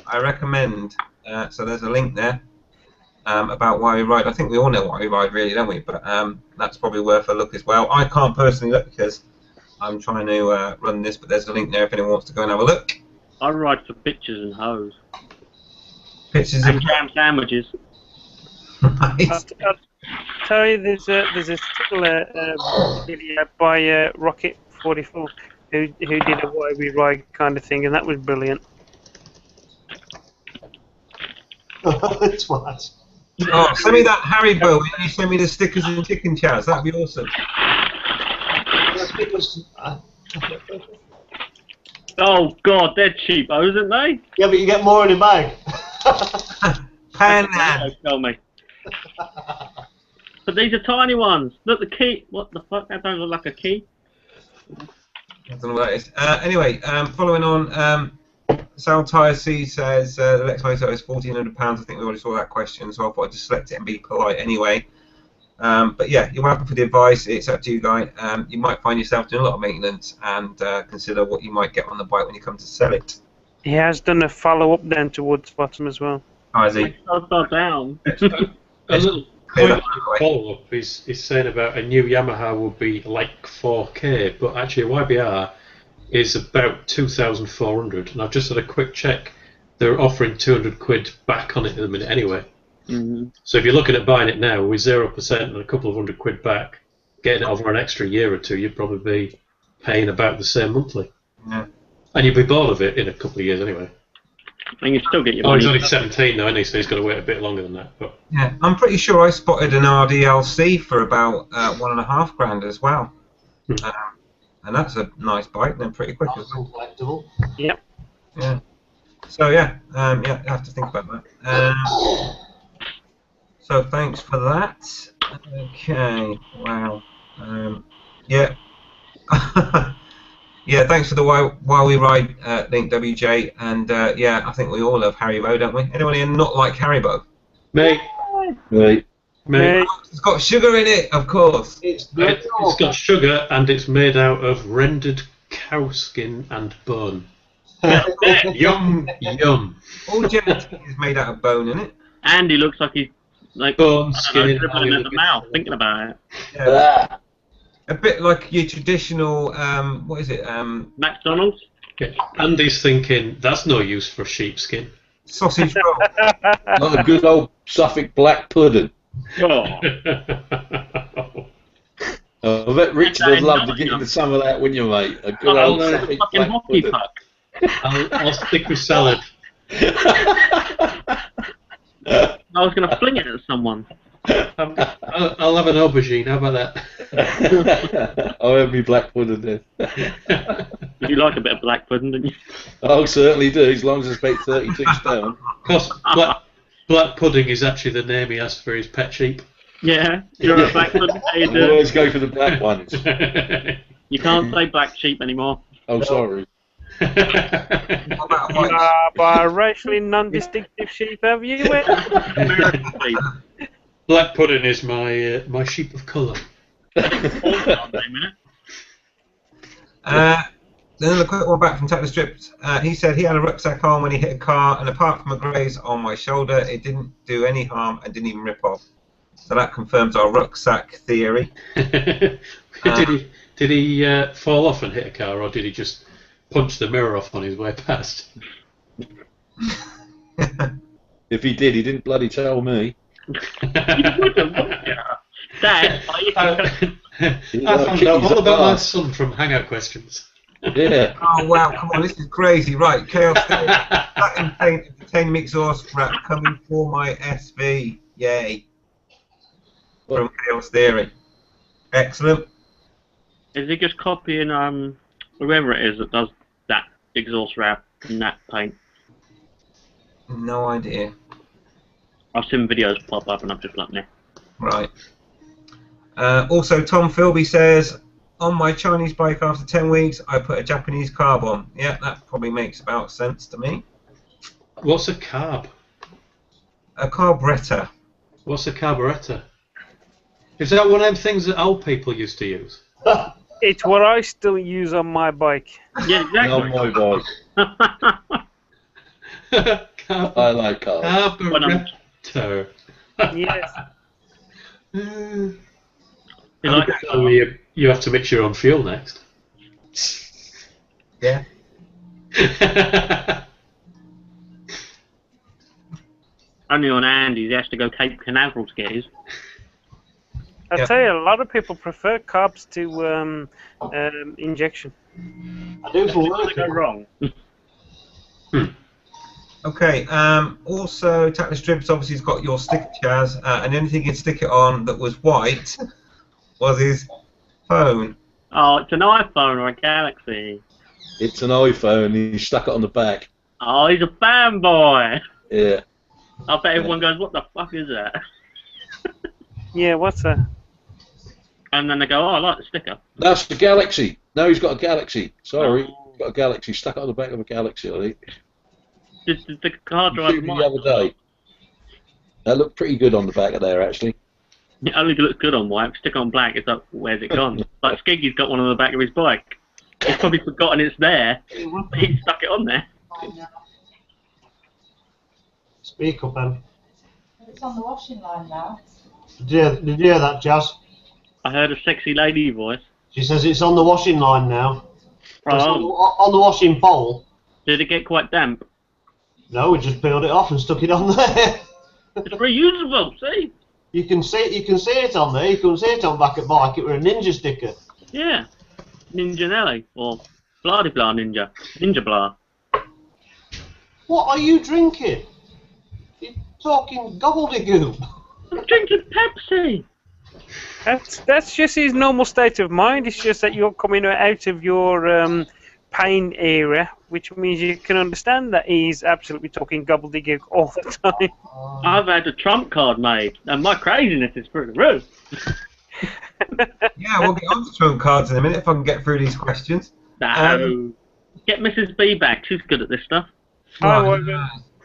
I recommend. So there's a link there about Why We Ride. I think we all know Why We Ride, really, don't we? But that's probably worth a look as well. I can't personally look because I'm trying to run this, but there's a link there if anyone wants to go and have a look. I ride for pictures and hoes. Pictures And of jam sandwiches. right. I'll tell you, there's a video by Rocket 44 who did a Why We Ride kind of thing, and that was brilliant. That's what. Oh, send me that Haribo and you send me the stickers and chicken chows. That'd be awesome. Oh god, they're cheapos, isn't they? Yeah, but you get more in the bag. Pan. Tell me. But these are tiny ones. Look, the key. What the fuck? That don't look like a key. I don't know what that is. Anyway, following on, Sal Tyre C says the Lex Moto is £1,400. I think we already saw that question, so I thought I'd just select it and be polite anyway. But yeah, you're welcome for the advice. It's up to you, guy. You might find yourself doing a lot of maintenance and consider what you might get on the bike when you come to sell it. He has done a follow-up down towards bottom as well. Oh, is he? Upside down. A little Clear point that away. follow-up is saying about a new Yamaha would be like 4K, but actually a YBR is about 2,400, and I've just had a quick check. They're offering 200 quid back on it at the minute anyway. Mm-hmm. So if you're looking at buying it now with 0% and a couple of hundred quid back, getting it over an extra year or two, you'd probably be paying about the same monthly. Yeah. And you'd be bored of it in a couple of years anyway. And you still get your Oh, money. he's only 17 now, isn't he? So he's got to wait a bit longer than that. But Yeah, I'm pretty sure I spotted an RDLC for about £1.5 grand as well. And that's a nice bike, and they're pretty quick as well. Collectible. Yep. Yeah. So yeah, yeah, I have to think about that. So thanks for that. Okay. Wow. Yeah. Yeah. Thanks for the While We Ride link, WJ. And yeah, I think we all love Haribo, don't we? Anyone here not like Haribo? mate, Right. mate, It's got sugar in it, of course. It's good. it's got sugar and it's made out of rendered cow skin and bone. Yum, yum. All gelatine is made out of bone, isn't it? Andy looks like he's like Bone, I skin, don't know, and dribbling at the oil. mouth, thinking about it. Yeah. A bit like your traditional, what is it? McDonald's. Yeah. Andy's thinking that's no use for sheepskin. Sausage roll. Like a good old Suffolk black pudding. Oh. I bet Richard would love to get into some of that, wouldn't you, mate? A good old Oh, Suffolk fucking black hockey pudding. puck. I'll stick with salad. I was going to fling it at someone. I'll have an aubergine. How about that? I'll have me black pudding then. You like a bit of black pudding, didn't you? I certainly do, as long as it's about 32 stone. Of course, black pudding is actually the name he has for his pet sheep. Yeah, you're a black pudding. I always go for the black ones. You can't say black sheep anymore. Oh, sorry. What about You white? are biracially non-distinctive sheep, have you? American sheep. Black pudding is my my sheep of colour. Then a quick one back from Tatler Stripped. He said he had a rucksack on when he hit a car, and apart from a graze on my shoulder, it didn't do any harm and didn't even rip off. So that confirms our rucksack theory. Did he fall off and hit a car, or did he just punch the mirror off on his way past? If he did, he didn't bloody tell me. Dad, I found out all about my son from Hangout Questions. Yeah. Oh wow, come on, this is crazy. Right, Chaos Theory. That titanium exhaust wrap coming for my SV. Yay. From Chaos Theory. Excellent. is he just copying whoever it is that does that exhaust wrap and that paint? No idea. I've seen videos pop up and I'm just like, nah. Right. Also, Tom Philby says, on my Chinese bike after 10 weeks, I put a Japanese carb on. Yeah, that probably makes about sense to me. What's a carb? A carburetor. What's a carburetor? Is that one of them things that old people used to use? It's what I still use on my bike. Yeah, exactly. On my bike. I like cars. Carburetor. Yes. You like So you have to mix your own fuel next. Yeah. only on Andy's, he has to go Cape Canaveral to get his. I tell you, a lot of people prefer carbs to injection. I do for work. Go wrong. Okay, also Tactless Dribs obviously has got your sticker, Chaz, and anything you can stick it on that was white was his phone. Oh, it's an iPhone or a Galaxy. It's an iPhone, he stuck it on the back. Oh, he's a fanboy. Yeah. I bet everyone goes, what the fuck is that? Yeah, what's that? And then they go, oh, I like the sticker. That's the Galaxy. No, he's got a Galaxy. Sorry, Oh. he's got a Galaxy. Stuck it on the back of a Galaxy, I think. Did the car driver The other day. That looked pretty good on the back of there, actually. It only looks good on white. Stick on black, it's like, where's it gone? Like Skiggy's got one on the back of his bike. He's probably forgotten it's there, but he stuck it on there. Speak up, Em. It's on the washing line now. Did you hear that, Jazz? I heard a sexy lady voice. She says it's on the washing line now. It's Oh, on the washing pole. did it get quite damp? No, we just peeled it off and stuck it on there. It's reusable, see? You can see it on there. You can see it on back at bike. It was a ninja sticker. Yeah. Ninja Nelly, or blah de blah ninja. Ninja blah. What are you drinking? You're talking gobbledygook. I'm drinking Pepsi. That's just his normal state of mind. It's just that you're coming out of your pain era, which means you can understand that he's absolutely talking gobbledygook all the time. I've had a trump card made, and my craziness is through the roof. Yeah, we'll get on to trump cards in a minute if I can get through these questions. No. Get Mrs. B back. She's good at this stuff. Right,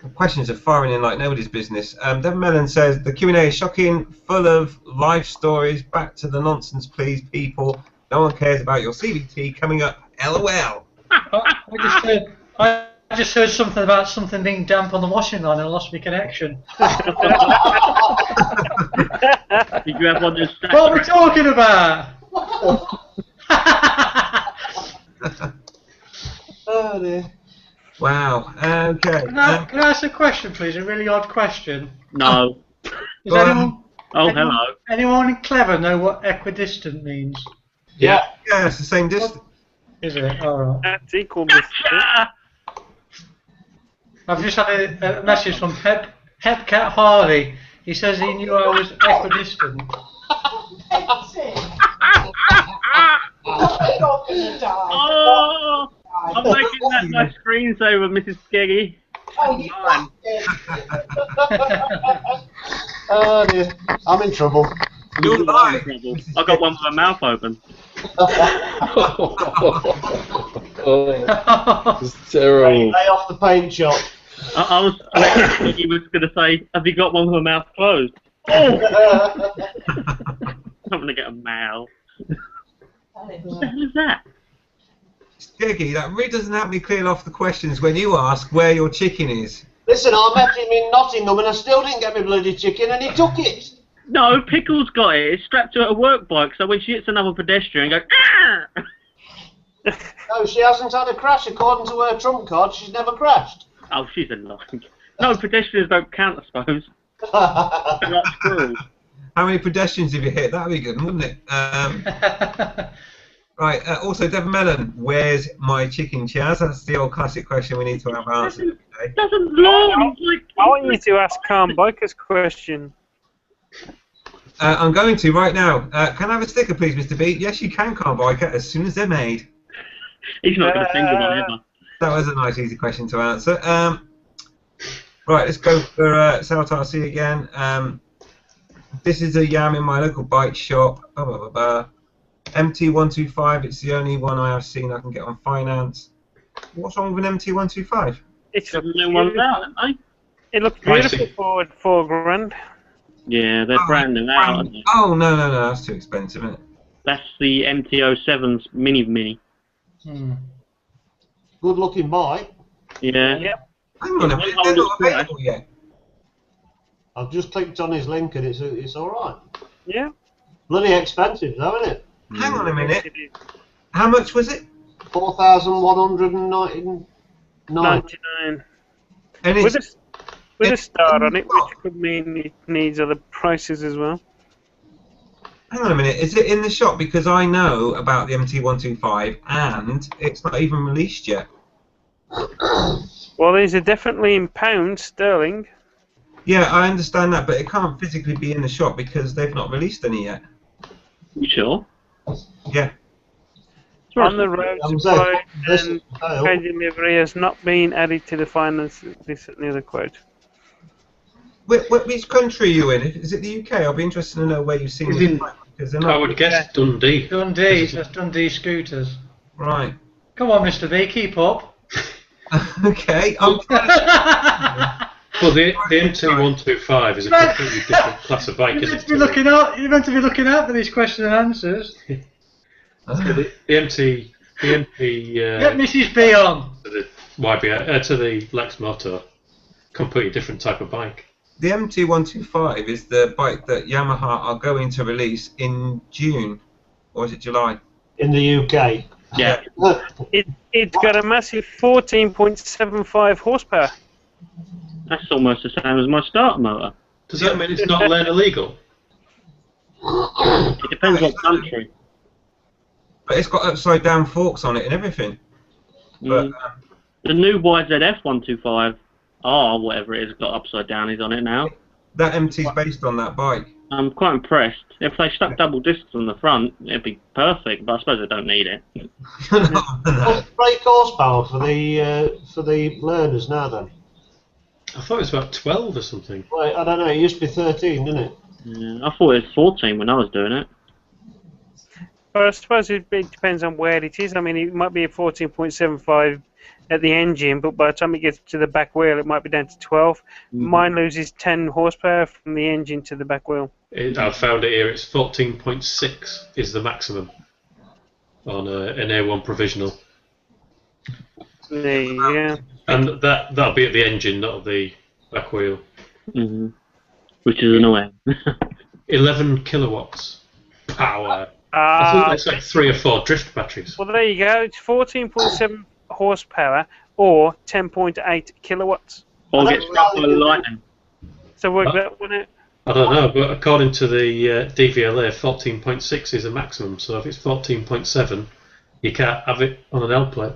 the questions are firing in like nobody's business. Devon Mellon says, the Q&A is shocking, full of life stories. Back to the nonsense, please, people. No one cares about your CVT coming up. LOL. I just heard something about something being damp on the washing line and I lost my connection. Did you have one that's What are we talking about? Oh dear. Wow. Okay. Can I ask a question, please? A really odd question. No. Does anyone, Oh, hello. anyone clever know what equidistant means? Yeah. Yeah, it's the same distance. Is it? Alright. That's equal distance. I've just had a message from Hepcat Harley. He says he knew I was equidistant. Oh, I'm making that my screensaver, Mrs. Skeggy. Oh, you Fine. Oh dear. I'm in trouble. You're live. I got one with my mouth open. Oh, it's terrible. Lay off the paint shop. I was he was going to say, have you got one with my mouth closed? Oh! I'm going to get a mail. What the hell is that? Skeggy, that really doesn't help me clear off the questions when you ask where your chicken is. Listen, I met him in Nottingham and I still didn't get my bloody chicken and he took it. No, Pickle's got it. It's strapped to her work bike, so when she hits another pedestrian, go ah! No, she hasn't had a crash according to her trump card. She's never crashed. Oh, she's a lying. No, pedestrians don't count, I suppose. They're like squirrels. How many pedestrians have you hit? That'd be good, wouldn't it? Right. Also, Devon Mellon, where's my chicken, Chaz? That's the old classic question we need to have answered today. Doesn't belong. I want you to ask Calm Biker's question. I'm going to right now. Can I have a sticker, please, Mr. B? Yes, you can, Car Biker, as soon as they're made. He's not going to think of one ever. That was a nice, easy question to answer. Right, let's go for South RC again. This is a Yam in my local bike shop. MT125, it's the only one I have seen I can get on finance. What's wrong with an MT125? It's No one's out, aren't It looks beautiful for £4 grand. they? Yeah, they're brand new out, aren't they? Oh, no, that's too expensive, isn't it? That's the MT-07's mini. Hmm. Good looking bike. Yeah. Yep. Hang on a minute, they're not available yet. I've just clicked on his link and it's alright. Yeah. Bloody expensive though, isn't it? Hang on a minute. How much was it? 4,199. 99. And With it's, a star on it, which could mean it needs other prices as well. hang on a minute, is it in the shop? Because I know about the MT125 and it's not even released yet. Well, these are definitely in pounds sterling. Yeah, I understand that, but it can't physically be in the shop because they've not released any yet. You sure? Yeah. On the road I'm supply saying, and pay delivery has not been added to the finance. This and the other quote. Which country are you in? Is it the UK? I'll be interested to know where you've seen it. Because they're I not. would guess Dundee. Dundee, that's Dundee Scooters. Right. Come on, Mr. B, keep up. Okay. Well, the MT125 is a completely different class of bike, You're isn't meant it? to be looking out. You're meant to be looking out for these question and answers. The MT. Get Mrs. B on. To the YBR, to the Lex Moto, completely different type of bike. The MT125 is the bike that Yamaha are going to release in June, or is it July? in the UK. Yeah. It's got a massive 14.75 horsepower. That's almost the same as my starter motor. Does that mean it's not lane illegal? It depends what country. But it's got upside down forks on it and everything. But The new YZF 125 R, whatever it is, got upside downies on it now. that MT's based on that bike. I'm quite impressed. If they stuck double discs on the front, it'd be perfect, but I suppose they don't need it. What's brake horsepower for the learners now then? I thought it was about 12 or something. Well, I don't know, it used to be 13, didn't it? Yeah, I thought it was 14 when I was doing it. But I suppose it depends on where it is. I mean, it might be a 14.75 at the engine, but by the time it gets to the back wheel, it might be down to 12. Mine loses 10 horsepower from the engine to the back wheel. I found it here. It's 14.6 is the maximum on an A1 provisional, There you go. and that'll be at the engine, not at the back wheel. Which is annoying. 11 kilowatts power. I think that's like 3 or 4 drift batteries. Well, there you go. It's 14.7 horsepower or 10.8 kilowatts. Or get struck by lightning. So work that one out. I don't know, but according to the DVLA, 14.6 is a maximum. So if it's 14.7, you can't have it on an L plate.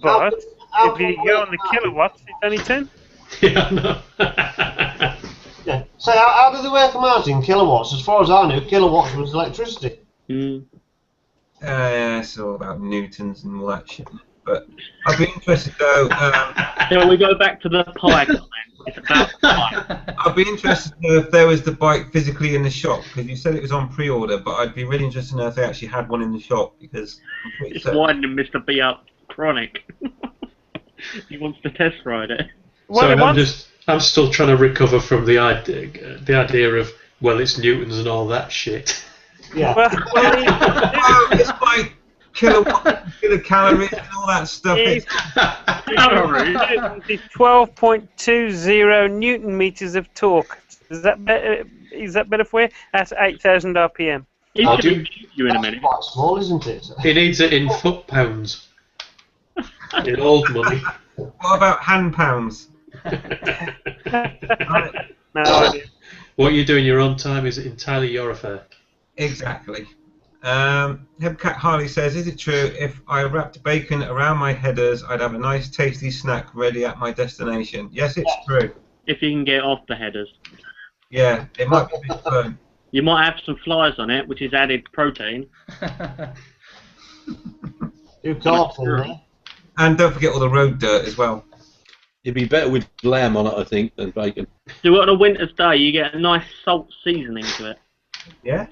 But How if you come go we're on the not- kilowatts, it's only 10. Yeah, I know. Yeah. So how do they work them out in kilowatts? As far as I knew, kilowatts was electricity. Yeah, it's all about newtons and all that shit. But I'd be interested though. So we go back to the pie comment. It's about pie. I'd be interested to know if there was the bike physically in the shop, because you said it was on pre-order. But I'd be really interested to know if they actually had one in the shop, because I'm pretty It's certain. winding Mr. B up chronic. He wants to test ride it. Well, So I'm still trying to recover from the idea of, well, it's newtons and all that shit. Yeah. Well, Oh, it's like kilocalories and all that stuff. it's 12.20 Newton meters of torque to Is that better? Is that better for you? That's 8,000 RPM. He's I'll going to shoot you in a minute. Quite small, isn't it? He needs it in foot pounds. In old money. What about hand pounds? No idea. What you do in your own time is entirely your affair. Exactly. Hepcat Harley says, is it true if I wrapped bacon around my headers, I'd have a nice tasty snack ready at my destination? Yes, it's true. If you can get off the headers. Yeah, it might be a bit fun. You might have some flies on it, which is added protein. You can't in there. And don't forget all the road dirt as well. It'd be better with lamb on it, I think, than bacon. Do it on a winter's day, you get a nice salt seasoning to it. Yeah?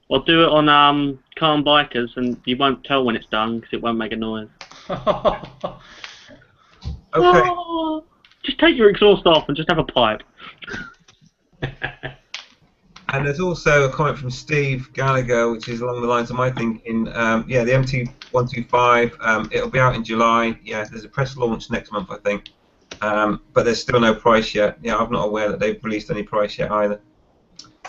Or do it on calm bikers, and you won't tell when it's done because it won't make a noise. Okay. Oh, just take your exhaust off and just have a pipe. And there's also a comment from Steve Gallagher, which is along the lines of my thinking. Yeah, the MT125, it'll be out in July. Yeah, there's a press launch next month, I think. But there's still no price yet. Yeah, I'm not aware that they've released any price yet either.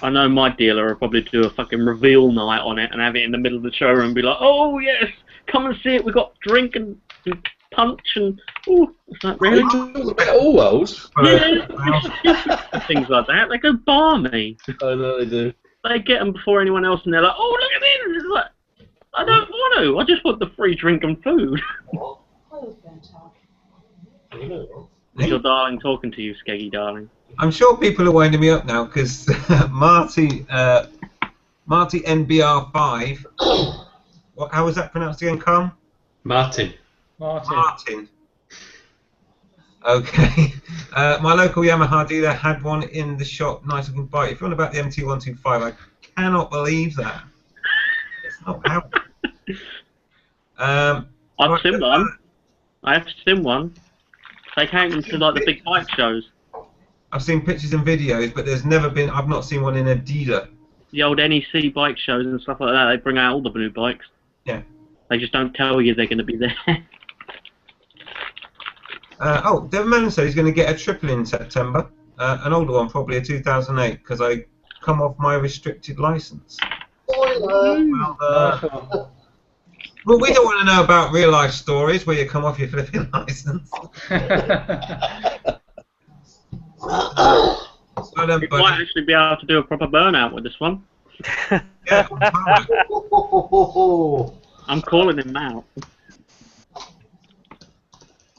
I know my dealer will probably do a fucking reveal night on it and have it in the middle of the showroom and be like, oh yes, come and see it, we've got drink and punch and, oh, is that really? All those? Yeah, things like that. They go balmy. I know they do. They get them before anyone else and they're like, oh, look at this. It's like, I don't want to. I just want the free drink and food. Is your darling talking to you, Skeggy darling? I'm sure people are winding me up now because Marty NBR5. How was that pronounced again, Carm? Martin. Martin. Okay. My local Yamaha dealer had one in the shop. Nice looking bike. If you're on about the MT125, I cannot believe that. It's not out. I've seen one. I have seen one. They came into like the big bike shows. I've seen pictures and videos, but there's never been. I've not seen one in a dealer. The old NEC bike shows and stuff like that. They bring out all the new bikes. Yeah. They just don't tell you they're going to be there. Oh, Devin Mellon said he's going to get a triple in September. An older one, probably a 2008, because I come off my restricted license. Well, we don't want to know about real life stories where you come off your flipping license. You might actually be able to do a proper burnout with this one. Yeah, I'm calling him out.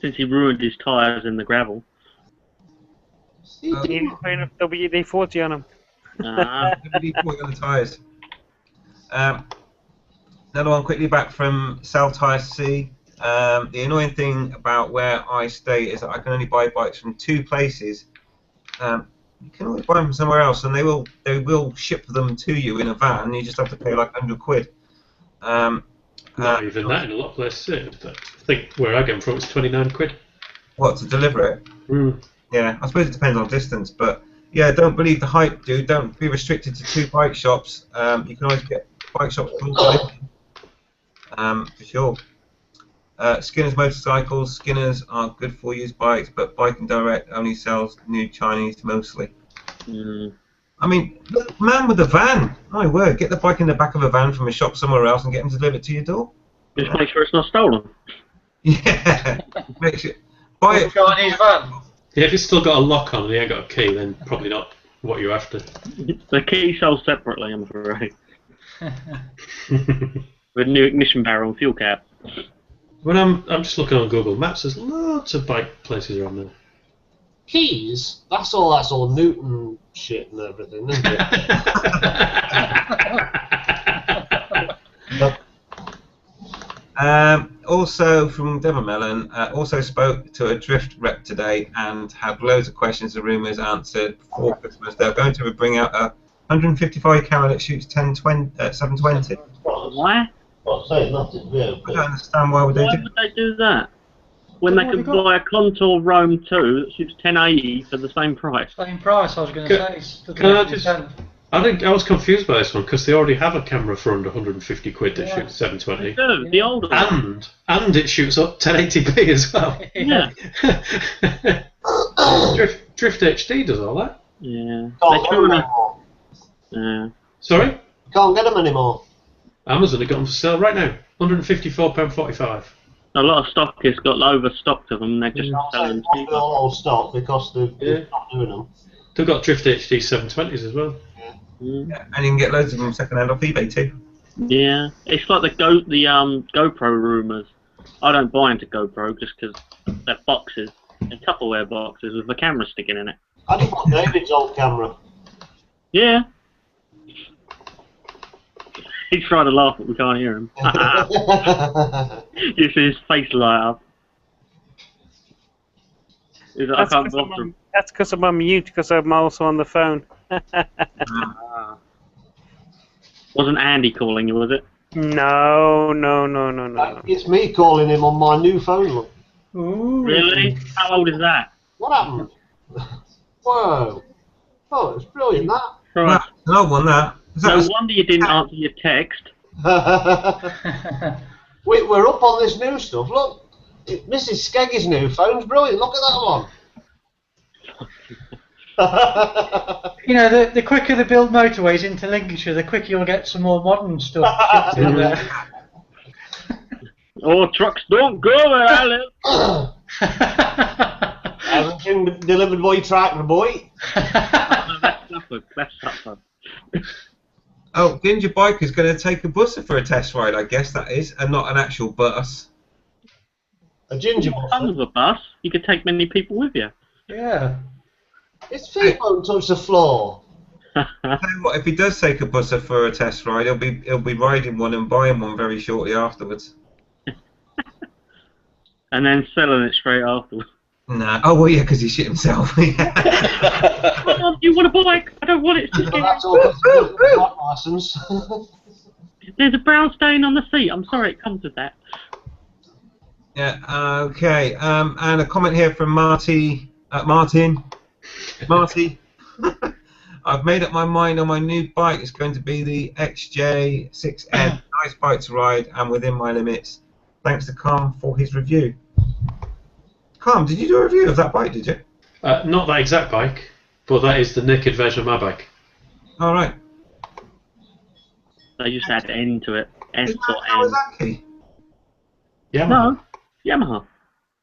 Since he ruined his tyres in the gravel. You need to put enough WD-40 on them. WD-40 on the tyres. Another one quickly back from Sal Tyre C. The annoying thing about where I stay is that I can only buy bikes from two places. You can always buy them from somewhere else, and they will ship them to you in a van. And you just have to pay like £100. Not even that in a lot of places. I think where I get them from it's £29. What, to deliver it? Mm. Yeah, I suppose it depends on distance, but yeah, don't believe the hype, dude. Don't be restricted to two bike shops. You can always get bike shops for sure. Skinner's Motorcycles. Skinner's are good for used bikes, but Bike and Direct only sells new Chinese mostly. Mm. I mean, look, man with a van. My word, get the bike in the back of a van from a shop somewhere else and get them delivered to your door. Just make sure it's not stolen. Yeah, make sure. Buy it. Chinese van. Yeah, if it's still got a lock on and you ain't got a key, then probably not what you're after. The key sells separately, I'm afraid. With a new ignition barrel and fuel cap. When I'm just looking on Google Maps, there's lots of bike places around there. Keys? That's all Newton shit and everything, isn't it? Also from Devon Mellon, also spoke to a drift rep today and had loads of questions and rumours answered before Christmas. They're going to bring out a 155 camera that shoots 720. Why? Well, say nothing, yeah. I don't understand why would they Why do. would they do that? When they could buy a Contour Rome 2 that shoots 1080 for the same price. Same price, I was going to say. Can I just? I think I was confused by this one because they already have a camera for under 150 quid that shoots 720. They do, the older one. And it shoots up 1080p as well. Yeah. Drift HD does all that. Yeah. Can't get them They're anymore. yeah. Sorry? Can't get them anymore. Amazon have got them for sale right now. £154.45. A lot of stockists got overstocked of them and they're just I'll say selling they them must be cheaper. all old stock because they've Yeah. stopped doing them. They've got Drift HD 720s as well. Mm. Yeah, and you can get loads of them second hand off eBay too. Yeah, it's like the GoPro rumours. I don't buy into GoPro just because they're boxes, they're Tupperware boxes with the camera sticking in it. I just want David's old camera. Yeah. He's trying to laugh, but we can't hear him. You see his face light up. He's like, I can't bother him. That's because I'm on mute, because I'm also on the phone. Wasn't Andy calling you, was it? No. It's me calling him on my new phone. Look. Ooh. Really? How old is that? What happened? Whoa. Oh, it's brilliant, that. Right. No one that. Is that No a- wonder you didn't answer your text. We're up on this new stuff. Look, Mrs. Skeggy's new phone's brilliant. Look at that one. You know, the quicker they build motorways into Lincolnshire, the quicker you'll get some more modern stuff shipped in there. Oh, trucks don't go where I live. Hasn't been delivered by tractor boy. That's Suffolk. Oh, Ginger Bike is going to take a busser for a test ride, I guess that is, and not an actual bus. A ginger Come bus. with a bus. You could take many people with you. Yeah. His feet won't touch the floor. Tell you what, if he does take a busser for a test ride, he'll be riding one and buying one very shortly afterwards. And then selling it straight afterwards. Nah. Oh well, yeah, because he shit himself. Come on, you want a bike? I don't want it. It's just Well, that's all because of the bike licence. There's a brown stain on the seat. I'm sorry, it comes with that. Yeah. Okay. And a comment here from Martin. Marty. I've made up my mind on my new bike. It's going to be the XJ6N. Nice bike to ride and within my limits. Thanks to Calm for his review. Calm, did you do a review of that bike, did you? Not that exact bike, but that is the naked version of my bike. All right. They just add N to it. S Is or that N. Kawasaki? Yamaha. No, Yamaha.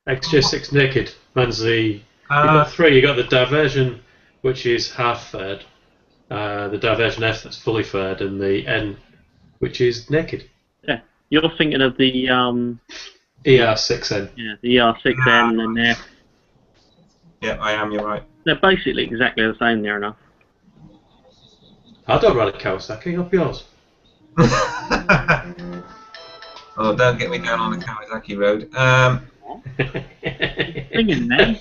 XJ6 naked. Mine's the. You Uh, got three. You got the diversion, which is half faired. The diversion F that's fully faired, and the N, which is naked. Yeah, you're thinking of the ER6N. the ER6N and they're yeah, I am. You're right. they're basically exactly the same near enough. I don't ride a Kawasaki. Up yours. Oh, don't get me down on the Kawasaki road. Thinking then.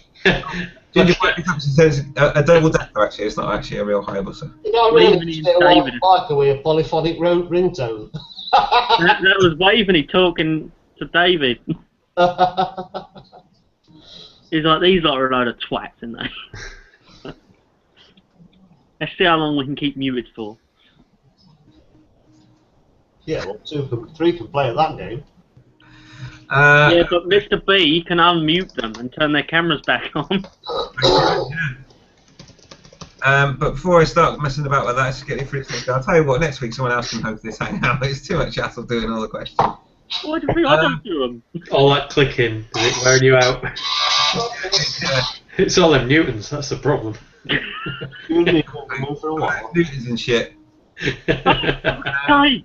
Ginger Bike says a double decker. Actually, it's not actually a real Hayabusa. You don't Waving really in stay along David. the bike away a polyphonic ringtone. that was Waveney talking to David. He's like, these lot are a load of twats, aren't they? Let's see how long we can keep muted for. Yeah, well, 3 can play at that game. Yeah, but Mr. B can unmute them and turn their cameras back on. But before I start messing about with that, just get your free things. I'll tell you what, next week someone else can host this hangout. It's too much hassle doing all the questions. Why do I don't do them? All that clicking, is it wearing you out? It's all them newtons, that's the problem. You and me can come in for a while. Newtons and shit. Hey,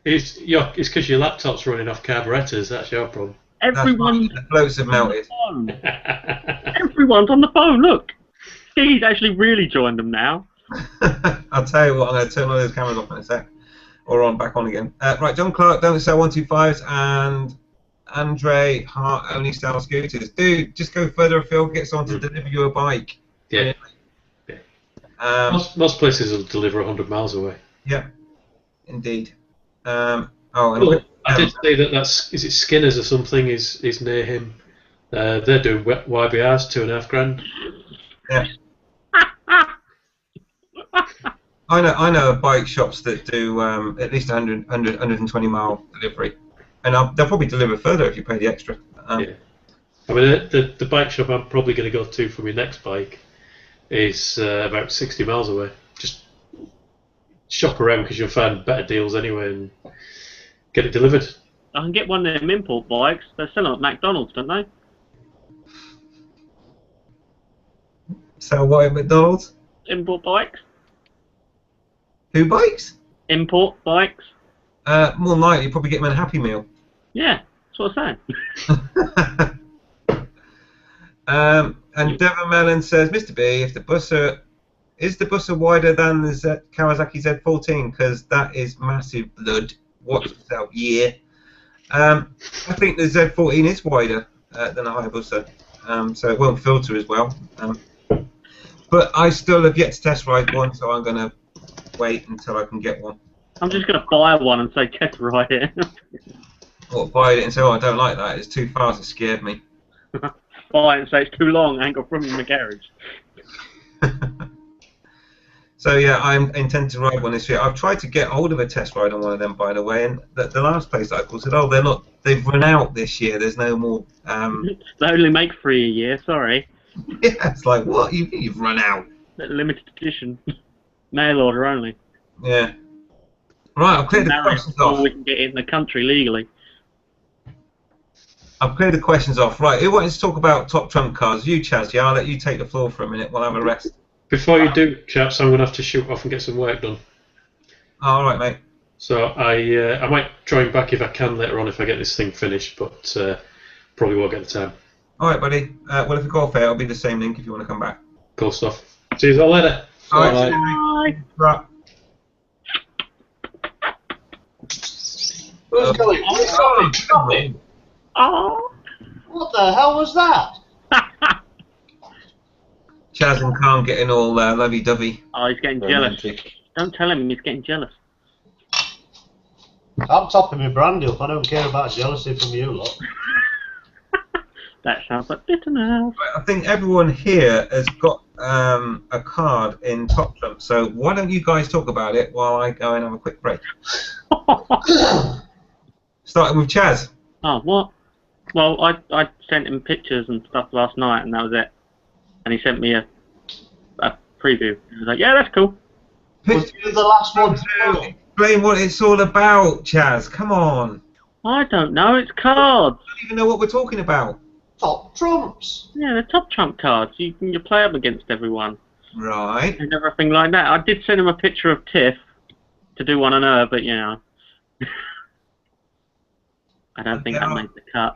It's because your laptop's running off carburetors, that's your problem. everyone's The floats have melted. on the phone. Everyone's on the phone, look. He's actually really joined them now. I'll tell you what, I'm going to turn all those cameras off in a sec. Or on, back on again. Right, John Clark, Don't Sell 125s, and Andre Hart only sell scooters. Dude, just go further afield, get someone to deliver you a bike. Yeah. Most places will deliver 100 miles away. Yeah, indeed. And Well, I did say that's is it Skinner's or something is near him. They're doing YBRs, $2,500. yeah. I know of bike shops that do at least 120 mile delivery, and they'll probably deliver further if you pay the extra. Yeah. I mean, the bike shop I'm probably going to go to for my next bike is about 60 miles away. Just shop around because you'll find better deals anyway and get it delivered. I can get one of them import bikes. They sell them at McDonald's, don't they? So what at McDonald's? Import bikes. Who bikes? Import bikes. More than likely, you probably get them in a Happy Meal. Yeah, that's what I'm saying. And Devon Mellon says, Mr. B, if the is the Bussa wider than the Kawasaki Z14? Because that is massive blood. Watch yourself, yeah. I think the Z14 is wider than a Hayabusa, so it won't filter as well. But I still have yet to test ride one, so I'm going to wait until I can get one. I'm just going to buy one and say test ride it. Or buy it and say, oh, I don't like that, it's too fast, it scared me. Buy it and say it's too long, I ain't got room in my garage. So yeah, I intend to ride one this year. I've tried to get hold of a test ride on one of them, by the way, and the last place that I called said, oh, they've run out this year, there's no more... They only make 3 a year, sorry. Yeah, it's like, what? You've run out. Limited edition. Mail order only. Yeah. Right, I've cleared the questions off. We can get in the country legally. I've cleared the questions off. Right, who wants to talk about top trump cards? You, Chaz, yeah? I'll let you take the floor for a minute. We'll have a rest. Before you do, chaps, I'm going to have to shoot off and get some work done. All right, mate. So I might join back if I can later on if I get this thing finished, but probably won't get the time. All right, buddy. Well, if we go off air, it'll be the same link if you want to come back. Cool stuff. See you all later. All right, Bye. Right. Who's going? Stop it! Oh. What the hell was that? Chaz and Khan getting all lovey-dovey. Oh, he's getting jealous. Don't tell him he's getting jealous. I'm topping my brandy up. I don't care about jealousy from you lot. That sounds like bitterness. I think everyone here has got a card in Top Trump, so why don't you guys talk about it while I go and have a quick break? Starting with Chaz. Oh, what? Well, I sent him pictures and stuff last night, and that was it. And he sent me a preview. He was like, yeah, that's cool. Was you the last one to go? Explain what it's all about, Chaz. Come on. I don't know, it's cards. I don't even know what we're talking about. Top trumps. Yeah, the top trump cards. You play up against everyone. Right. And everything like that. I did send him a picture of Tiff to do one on her, but you know. I don't think that made the cut.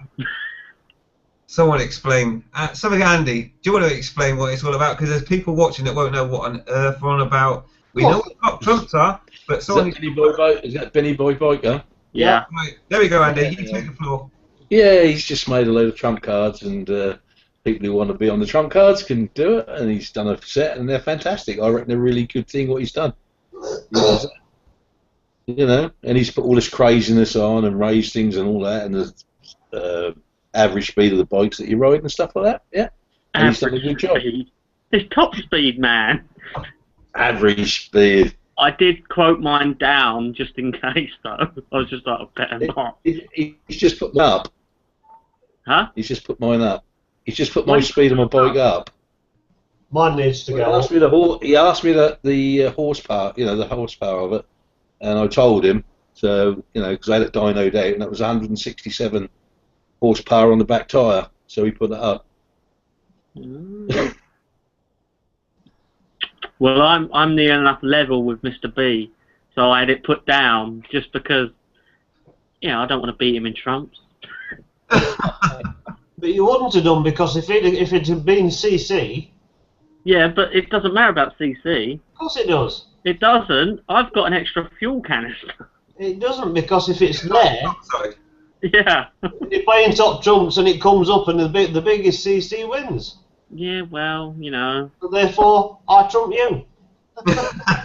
Someone explain. Something, Andy, do you want to explain what it's all about? Because there's people watching that won't know what on earth we're on about. We know what top trumps are, but someone... Is that Benny Boy Biker? Yeah. Right, there we go, Andy. You take the floor. Yeah, he's just made a load of trump cards, and people who want to be on the trump cards can do it, and he's done a set, and they're fantastic. I reckon a really good thing what he's done. You know, and he's put all this craziness on and raised things and all that, and the average speed of the bikes that you ride and stuff like that. Yeah, and he's done a good job. It's top speed, man. Average speed. I did quote mine down just in case, though. I was just like, I better not. He's just put mine up. Huh? He's just put mine up. He's just put my speed of my bike up. Mine needs to go. He asked me the horsepower, you know, the horsepower of it, and I told him. So, you know, because I had it dynoed out, and that was 167 horsepower on the back tyre. So he put that up. Mm. Well, I'm near enough level with Mr. B, so I had it put down just because, you know, I don't want to beat him in trumps. But you wouldn't have done, because if it had been CC... Yeah, but it doesn't matter about CC. Of course it does. It doesn't. I've got an extra fuel canister. It doesn't, because if it's there... Yeah. You're playing top trumps and it comes up and the biggest CC wins. Yeah, well, you know. So therefore, I trump you.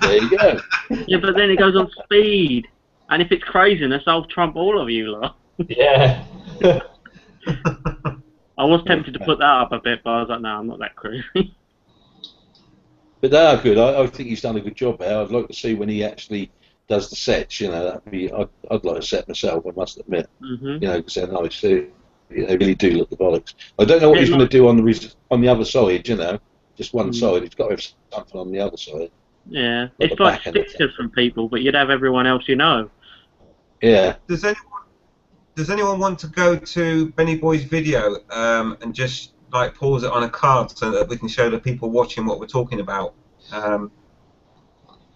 There you go. Yeah, but then it goes on speed. And if it's craziness, I'll trump all of you lot. Yeah. I was tempted to put that up a bit, but I was like, no, I'm not that crazy. But they are good. I think he's done a good job there. I'd like to see when he actually does the sets. You know, that'd be. I'd like a set myself. I must admit. Mm-hmm. You know, because they're nice too. They really do look the bollocks. I don't know what he's going to do on the other side. You know, just one side. He's got to have something on the other side. Yeah, Like it's the like back end of stickers from people, but you'd have everyone else you know. Yeah. Does anyone want to go to Benny Boy's video and just like pause it on a card so that we can show the people watching what we're talking about? That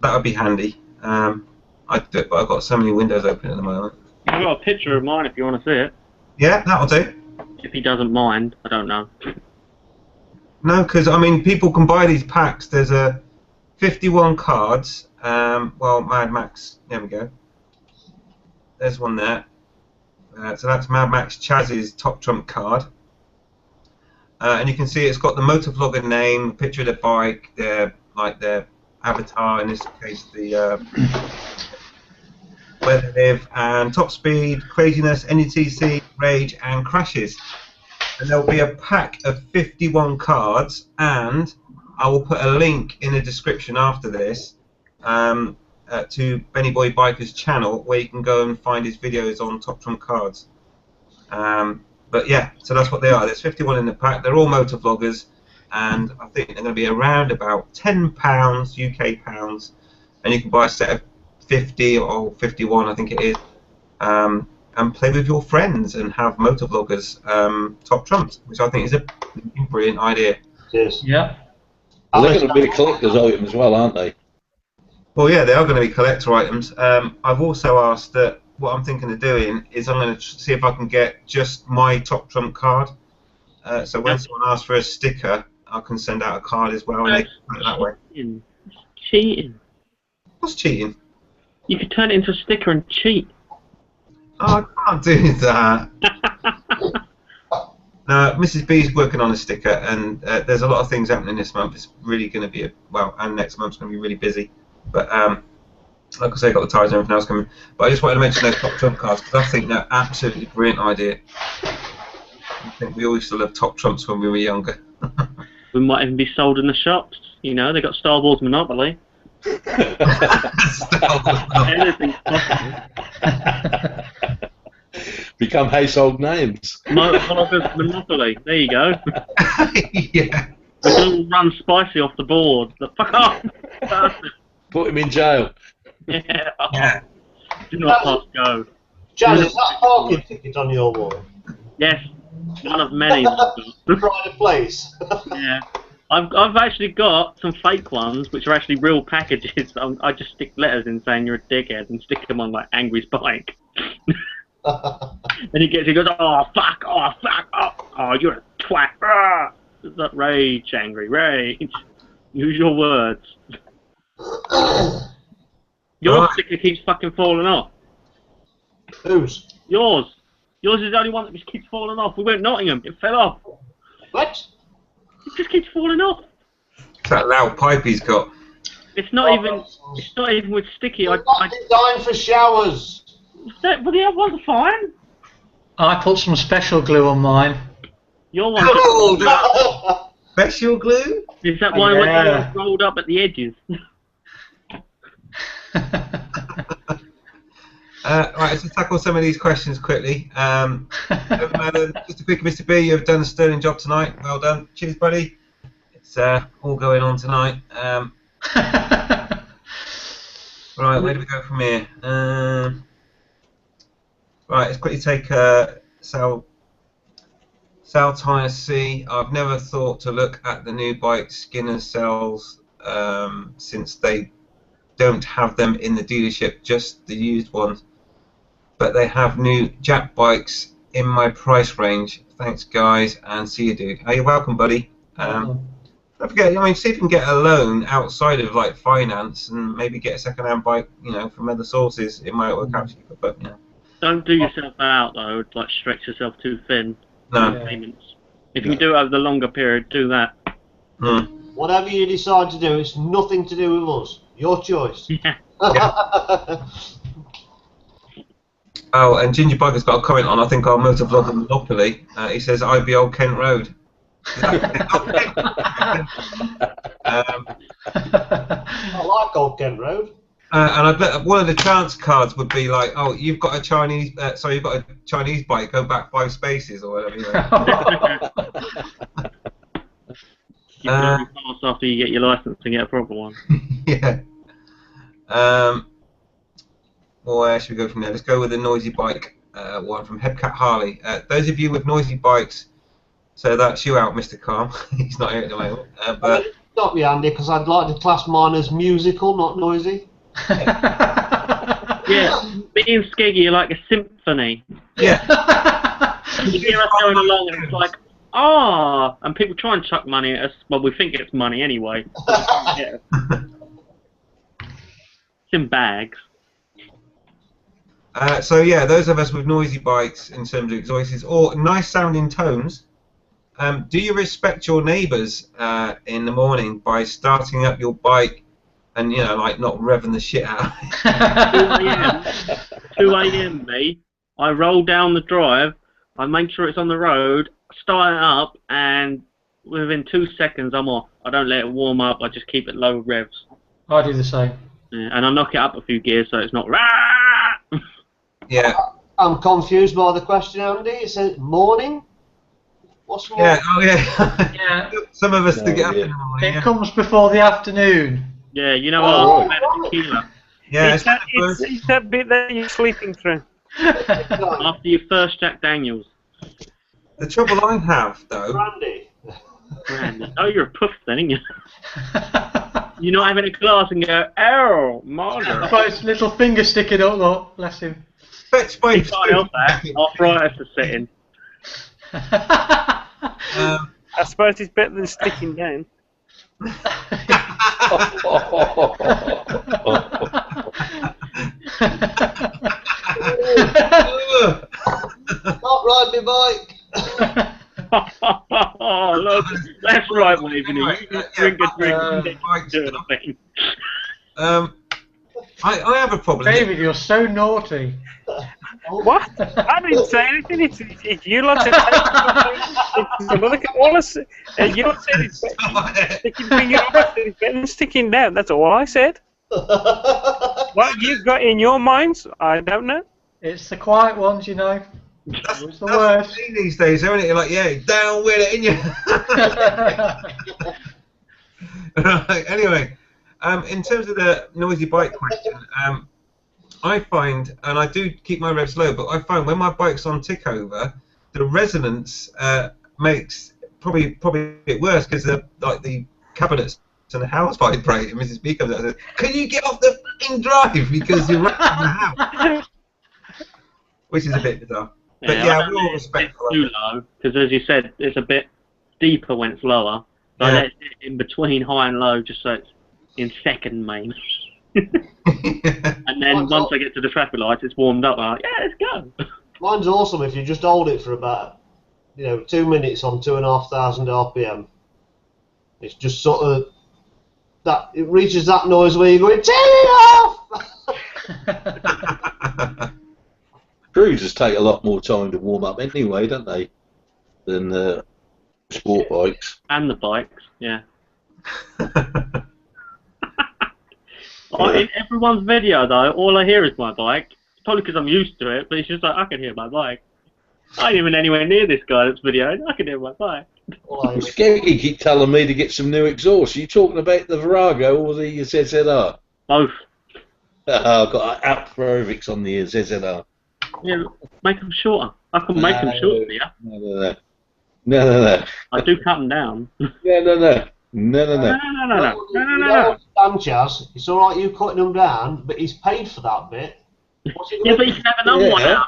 would be handy. I'd do it, but I've got so many windows open at the moment. I've got a picture of mine if you want to see it. Yeah, that'll do. If he doesn't mind, I don't know. No, because I mean, people can buy these packs. There's 51 cards. Well, Mad Max. There we go. There's one there. So that's Mad Max Chaz's Top Trump card. And you can see it's got the motovlogger name, picture of the bike, their avatar, in this case the where they live, and top speed, craziness, NETC, rage, and crashes. And there'll be a pack of 51 cards, and I will put a link in the description after this to Benny Boy Biker's channel, where you can go and find his videos on Top Trump cards. But yeah, so that's what they are. There's 51 in the pack. They're all motor vloggers, and I think they're going to be around about £10 UK pounds, and you can buy a set of 50 or 51, I think it is, and play with your friends and have motor vloggers top trumps, which I think is a brilliant idea. Yes. Yeah. Well, they're going to be a collector's item as well, aren't they? Well, yeah, they are going to be collector items. I've also asked that what I'm thinking of doing is I'm going to see if I can get just my top trump card. So when someone asks for a sticker, I can send out a card as well, and they can put it that way. Cheating. What's cheating? You could turn it into a sticker and cheat. Oh, I can't do that. No, Mrs. B's working on a sticker, and there's a lot of things happening this month. It's really going to be and next month's going to be really busy. But like I say, I've got the ties and everything else coming. But I just wanted to mention those top trump cards because I think they're absolutely brilliant idea. I think we all used to love top trumps when we were younger. We might even be sold in the shops. You know, they got Star Wars Monopoly. Anything's possible. Become household names. Monopoly. There you go. Yeah. We can all run spicy off the board. Fuck off. Put him in jail. Yeah. Yeah. Do not pass go. Chaz, is that parking ticket on your wall? Yes. One of many. Pride of place. Yeah. I've actually got some fake ones, which are actually real packages. I just stick letters in saying you're a dickhead and stick them on like Angry's bike. And he goes, oh fuck, oh you're a twat. Ah! It's that rage, Angry, rage. Use your words. Your sticker keeps fucking falling off. Whose? Yours. Yours is the only one that just keeps falling off. We went Nottingham, it fell off. What? It just keeps falling off. It's that loud pipe he's got. It's not even with sticky. You're not designed for showers. Well, the other one's fine. I put some special glue on mine. Your one. Oh, special glue? Is that why Yeah. it's rolled up at the edges? Right, let's just tackle some of these questions quickly. Just a quick, Mr. B, you've done a sterling job tonight. Well done. Cheers, buddy. It's all going on tonight. Right, where do we go from here? Right, let's quickly take Sal Tire C. I've never thought to look at the new bike Skinner sells since they don't have them in the dealership, just the used ones. But they have new Jap bikes in my price range. Thanks, guys, and see you, dude. Oh, you're welcome, buddy. Don't forget, I mean, see if you can get a loan outside of like finance and maybe get a second-hand bike, you know, from other sources. It might work out cheaper, but you know. Don't do yourself out though. Like stretch yourself too thin. No. Payments. If you do it over the longer period, do that. Whatever you decide to do, it's nothing to do with us. Your choice. Yeah. Oh, and Ginger Biker's got a comment on, I think, our motor vlogger Monopoly. He says, IBL Kent Road. I like Old Kent Road. And I bet one of the chance cards would be like, oh, you've got a Chinese, you've got a Chinese bike, go back 5 spaces or whatever. You know. You can only pass after you get your license and get a proper one. Yeah. Where should we go from there? Let's go with the noisy bike one from Hebcat Harley. Those of you with noisy bikes, so that's you out, Mr. Calm. He's not here at the moment. But Stop you, Andy, because I'd like to class mine as musical, not noisy. Yeah, me and Skeggy are like a symphony. yeah. You hear us going along and it's like, ah, and people try and chuck money at us. Well, we think it's money anyway. Yeah. It's in bags. So yeah, those of us with noisy bikes in terms of exhausts or nice sounding tones, do you respect your neighbours in the morning by starting up your bike and, you know, like not revving the shit out? 2 a.m. me. I roll down the drive. I make sure it's on the road. Start it up, and within 2 seconds I'm off. I don't let it warm up. I just keep it low revs. I do the same. Yeah, and I knock it up a few gears so it's not. Rah! Yeah. I'm confused by the question, Andy. It says morning? What's morning? Yeah. Oh yeah. Yeah. Some of us to get up in the morning. It Yeah. comes before the afternoon. Yeah, you know Oh, what? right. Tequila. Yeah. It's that bit that you're sleeping through. After your first Jack Daniels. The trouble I have though. Brandy. Man, oh, you're a puff then, ain't you? You're not having a glass and go, oh, mother. Got his little finger sticking up, look, bless him. Fetch my You can't help that. Arthritis is sitting. I suppose it's better than sticking down. Not ride my bike. Oh, that's right, Waving. You just drink a drink and then bike's do a thing. I have a problem. David, you're so naughty. What? I didn't say anything. It's you lot said it's another. You lot said it's better. Sticking finger up, I said it's better than sticking down. That's all I said. What you've got in your minds, I don't know. It's the quiet ones, you know. That's It's the the worst. thing these days, isn't it? You're like, yeah, down with it, in you. Right, anyway, in terms of the noisy bike question, I find, and I do keep my revs low, but I find when my bike's on tick over, the resonance makes probably it worse because like the cabinets and the house vibrate. And Mrs. B comes out and says, "Can you get off the f***ing drive because you're wrecking the house?" Which is a bit bizarre. But yeah, we're all respectful. It's too low, because as you said, it's a bit deeper when it's lower. So I let it sit in between high and low, just so it's in second main. And then once I get to the traffic lights, it's warmed up. I'm like, yeah, let's go. Mine's awesome if you just hold it for about, 2 minutes on 2,500 RPM. It's just sort of that it reaches that noise where you're going, turn it off. Cruisers take a lot more time to warm up anyway, don't they, than sport bikes? And the bikes, yeah. In everyone's video, though, all I hear is my bike. It's probably because I'm used to it, but it's just like, I can hear my bike. I ain't even anywhere near this guy that's videoing. I can hear my bike. Skeggy keep telling me to get some new exhausts. Are you talking about the Virago or the ZZR? Both. I've got Alprovix on the ZZR. Yeah, make them shorter. I can make them shorter, yeah. No. I do cut them down. No. No. Sanchez, it's alright you cutting them down, but he's paid for that bit. Yeah, but he can have another one out.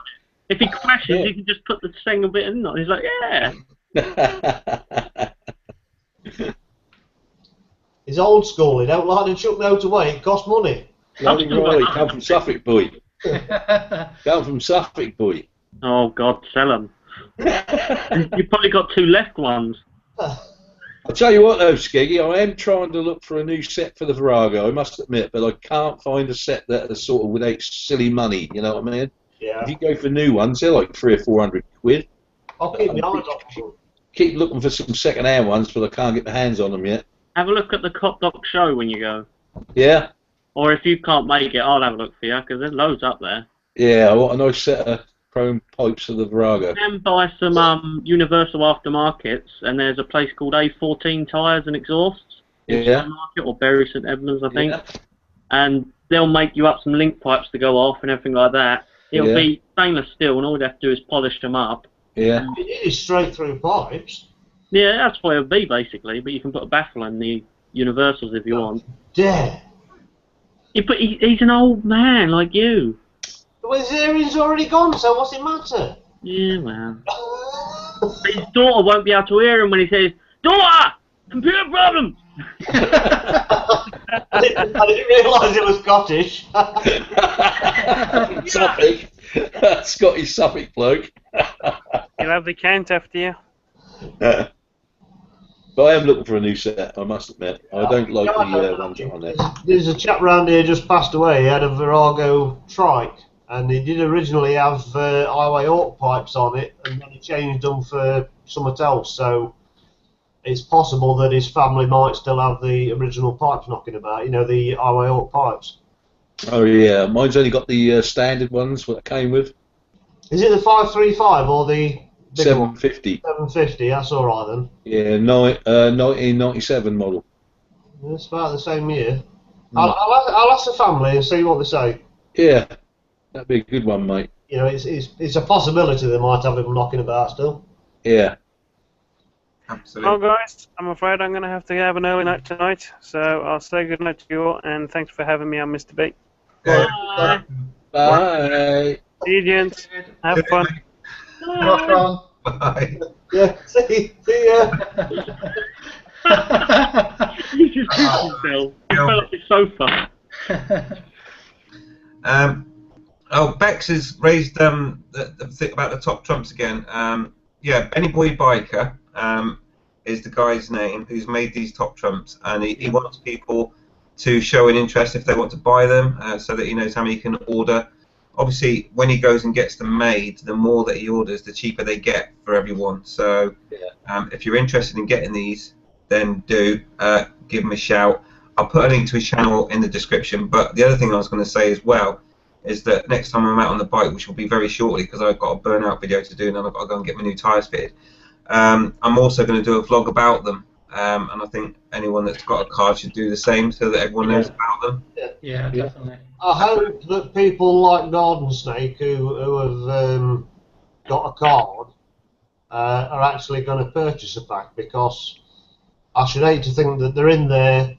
If he crashes, he can just put the single bit in there. He's like, yeah. He's old school, he don't like to chuck note away, it costs money. Right, come from Suffolk, boy. Come from Suffolk, boy. Oh, God, sell them. You've probably got 2 left ones. I'll tell you what though, Skeggy, I am trying to look for a new set for the Virago, I must admit, but I can't find a set that is sort of without silly money, you know what I mean? Yeah. If you go for new ones, they're like £300 or £400. I'll keep my eyes on. Keep looking for some second-hand ones, but I can't get my hands on them yet. Have a look at the Cop Doc show when you go. Yeah? Or if you can't make it, I'll have a look for you, because there's loads up there. Yeah, I want a nice set of chrome pipes for the Virago. You can buy some Universal aftermarkets, and there's a place called A14 Tyres and Exhausts. Yeah. Market, or Bury St Edmunds, I think. Yeah. And they'll make you up some link pipes to go off and everything like that. It'll Yeah. be stainless steel, and all you have to do is polish them up. Yeah. It is straight through pipes. Yeah, that's what it'll be basically. But you can put a baffle in the Universals if you want. Dare. Yeah, but he's an old man like you. Well, his hearing's already gone, so what's it matter? Yeah, well. But his daughter won't be able to hear him when he says, "Daughter, computer problems." I didn't realise it was Scottish. Suffolk. Scottish Suffolk bloke. You'll have the count after you. But I am looking for a new set, I must admit. I don't like the ones on there. There's a chap round here just passed away. He had a Virago trike, and he did originally have highway Hawk pipes on it, and then he changed them for something else. So it's possible that his family might still have the original pipes knocking about. You know, the highway Hawk pipes. Oh yeah, mine's only got the standard ones what it came with. Is it the 535 or the bigger one? 750. 750. That's all right then. Yeah, 1997 model. It's about the same year. I'll ask the family and see what they say. Yeah, that'd be a good one, mate. You know, it's a possibility they might have him knocking about still. Yeah. Absolutely. Well, guys, I'm afraid I'm going to have an early night tonight, so I'll say good night to you all, and thanks for having me on, Mr. B. Yeah. Bye. See you, gents. Have fun. Rock on. Bye. Yeah. See ya. He just did himself. He fell off his sofa. Bex has raised the thing about the top trumps again. Yeah, Benny Boy Biker is the guy's name who's made these top trumps, and he wants people to show an interest if they want to buy them, so that he knows how many he can order. Obviously, when he goes and gets them made, the more that he orders, the cheaper they get for everyone. So, if you're interested in getting these, then do give him a shout. I'll put a link to his channel in the description. But the other thing I was going to say as well is that next time I'm out on the bike, which will be very shortly because I've got a burnout video to do and then I've got to go and get my new tyres fitted, I'm also going to do a vlog about them. And I think anyone that's got a card should do the same so that everyone knows about them. Yeah, definitely. I hope that people like Garden Snake who have got a card are actually going to purchase a pack, because I should hate to think that they're in there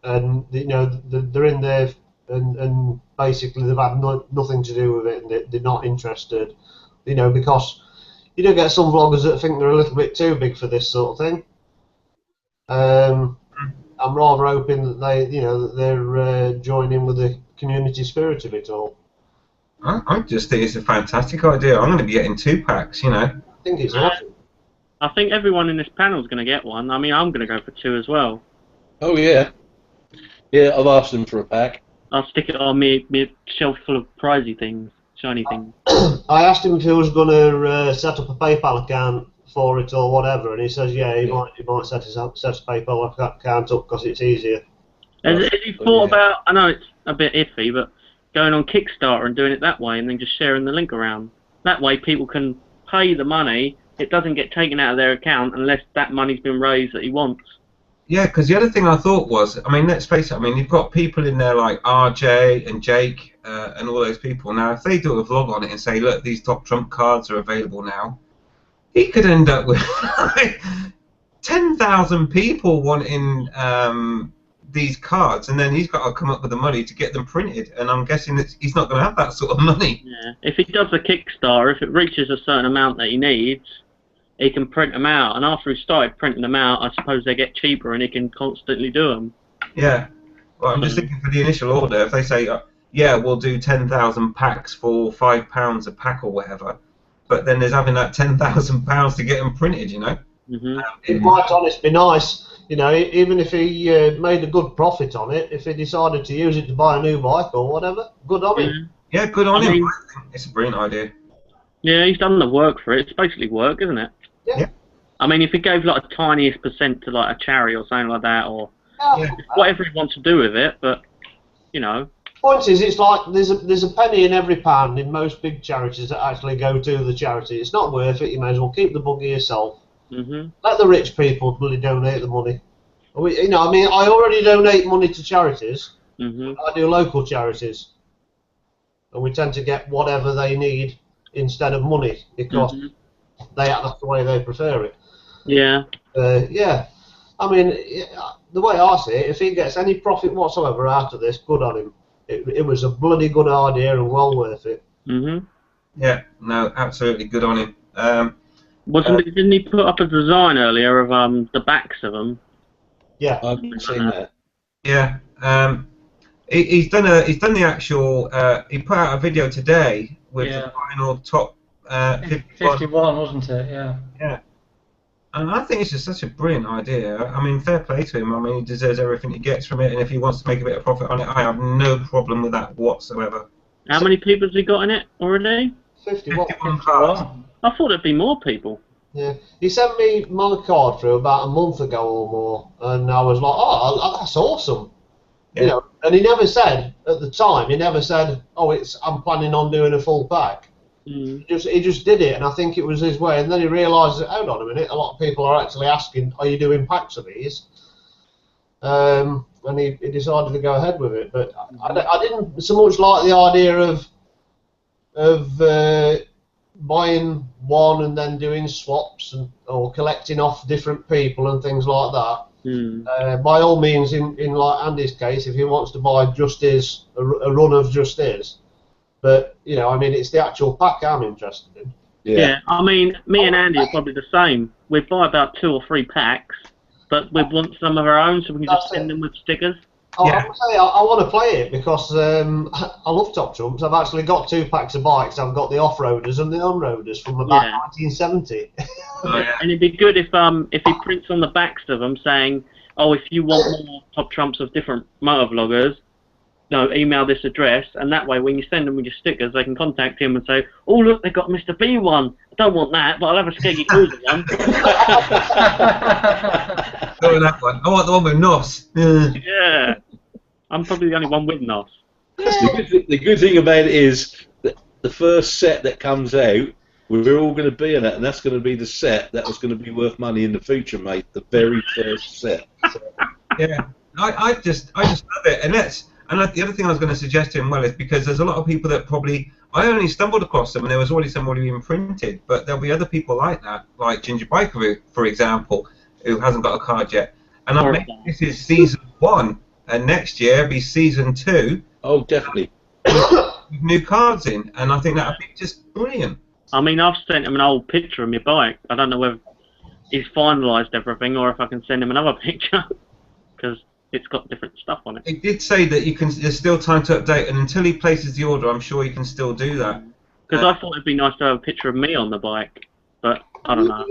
and they're in there and basically they've had nothing to do with it and they're not interested, because you do get some vloggers that think they're a little bit too big for this sort of thing. I'm rather hoping that they're joining with the community spirit of it all. I just think it's a fantastic idea. I'm going to be getting 2 packs, I think it's awesome. I think everyone in this panel is going to get one. I mean, I'm going to go for 2 as well. Oh yeah. Yeah, I've asked them for a pack. I'll stick it on me shelf full of prizey things, shiny things. I asked him if he was going to set up a PayPal account for it or whatever, and he says, yeah, he might set his PayPal account up because it's easier. Has he thought about, I know it's a bit iffy, but going on Kickstarter and doing it that way and then just sharing the link around? That way people can pay the money, it doesn't get taken out of their account unless that money's been raised that he wants. Yeah, because the other thing I thought was, I mean, let's face it, I mean, you've got people in there like RJ and Jake and all those people. Now, if they do a vlog on it and say, look, these top trump cards are available now, he could end up with like 10,000 people wanting these cards, and then he's got to come up with the money to get them printed, and I'm guessing that he's not going to have that sort of money. Yeah. If he does a Kickstarter, if it reaches a certain amount that he needs, he can print them out, and after he started printing them out, I suppose they get cheaper and he can constantly do them. Yeah. Well, I'm just thinking for the initial order, if they say, yeah, we'll do 10,000 packs for £5 a pack or whatever, but then there's having that £10,000 to get them printed, Mm-hmm. It might honest be nice, even if he made a good profit on it, if he decided to use it to buy a new bike or whatever, good on him. Yeah, good on him. mean, I think it's a brilliant idea. Yeah, he's done the work for it. It's basically work, isn't it? Yeah. I mean, if he gave like a tiniest percent to like a charity or something like that, or Yeah. whatever he wants to do with it, but you know. Point is, it's like there's a penny in every pound in most big charities that actually go to the charity. It's not worth it. You may as well keep the buggy yourself. Mhm. Let the rich people really donate the money. You know, I mean, I already donate money to charities. Mhm. I do local charities, and we tend to get whatever they need instead of money because that's the way they prefer it. Yeah. Yeah, I mean, the way I see it, if he gets any profit whatsoever out of this, good on him. It was a bloody good idea and well worth it. Mhm. Yeah, no, absolutely good on him. Didn't he put up a design earlier of the backs of them? Yeah, I've seen that. Yeah, he's done the actual. He put out a video today with the final top 51, wasn't it? Yeah. Yeah. And I think it's just such a brilliant idea. I mean, fair play to him. I mean, he deserves everything he gets from it, and if he wants to make a bit of profit on it, I have no problem with that whatsoever. How many people has he got in it already? 51. 51 cars. I thought there'd be more people. Yeah, he sent me my card through about a month ago or more, and I was like, "Oh, that's awesome," Yeah. you know. And he never said at the time. He never said, "Oh, I'm planning on doing a full pack." Mm. He just did it, and I think it was his way. And then he realised that, hold on a minute, a lot of people are actually asking, "Are you doing packs of these?" And he decided to go ahead with it. But I didn't so much like the idea of buying one and then doing swaps or collecting off different people and things like that. By all means, in like Andy's case, if he wants to buy just his a run of just his, but you know, I mean, it's the actual pack I'm interested in. Yeah, I mean, me and Andy are probably the same. We buy about 2 or 3 packs, but we want some of our own, so we can just send them with stickers. I want to play it because I love Top Trumps. I've actually got 2 packs of bikes. I've got the off-roaders and the on-roaders from about 1970. And it'd be good if he prints on the backs of them saying, "Oh, if you want more Top Trumps of different motovloggers, no, email this address," and that way, when you send them with your stickers, they can contact him and say, "Oh, look, they got Mr. B one. I don't want that, but I'll have a Skeggy Cruiser one." Go that one. I want the one with NOS. Yeah. I'm probably the only one with NOS. The good thing about it is that the first set that comes out, we're all going to be in it, and that's going to be the set that was going to be worth money in the future, mate. The very first set. Yeah, I just love it, and the other thing I was going to suggest to him, well, is because there's a lot of people that probably I only stumbled across them, and there was already somebody imprinted, but there'll be other people like that, like Ginger Biker, for example, who hasn't got a card yet, and I think this is season 1. And next year it'll be season 2. Oh, definitely. With new cards in, and I think that would be just brilliant. I mean, I've sent him an old picture of my bike. I don't know whether he's finalised everything or if I can send him another picture because it's got different stuff on it. He did say that there's still time to update, and until he places the order, I'm sure he can still do that. Because I thought it'd be nice to have a picture of me on the bike, but I don't know.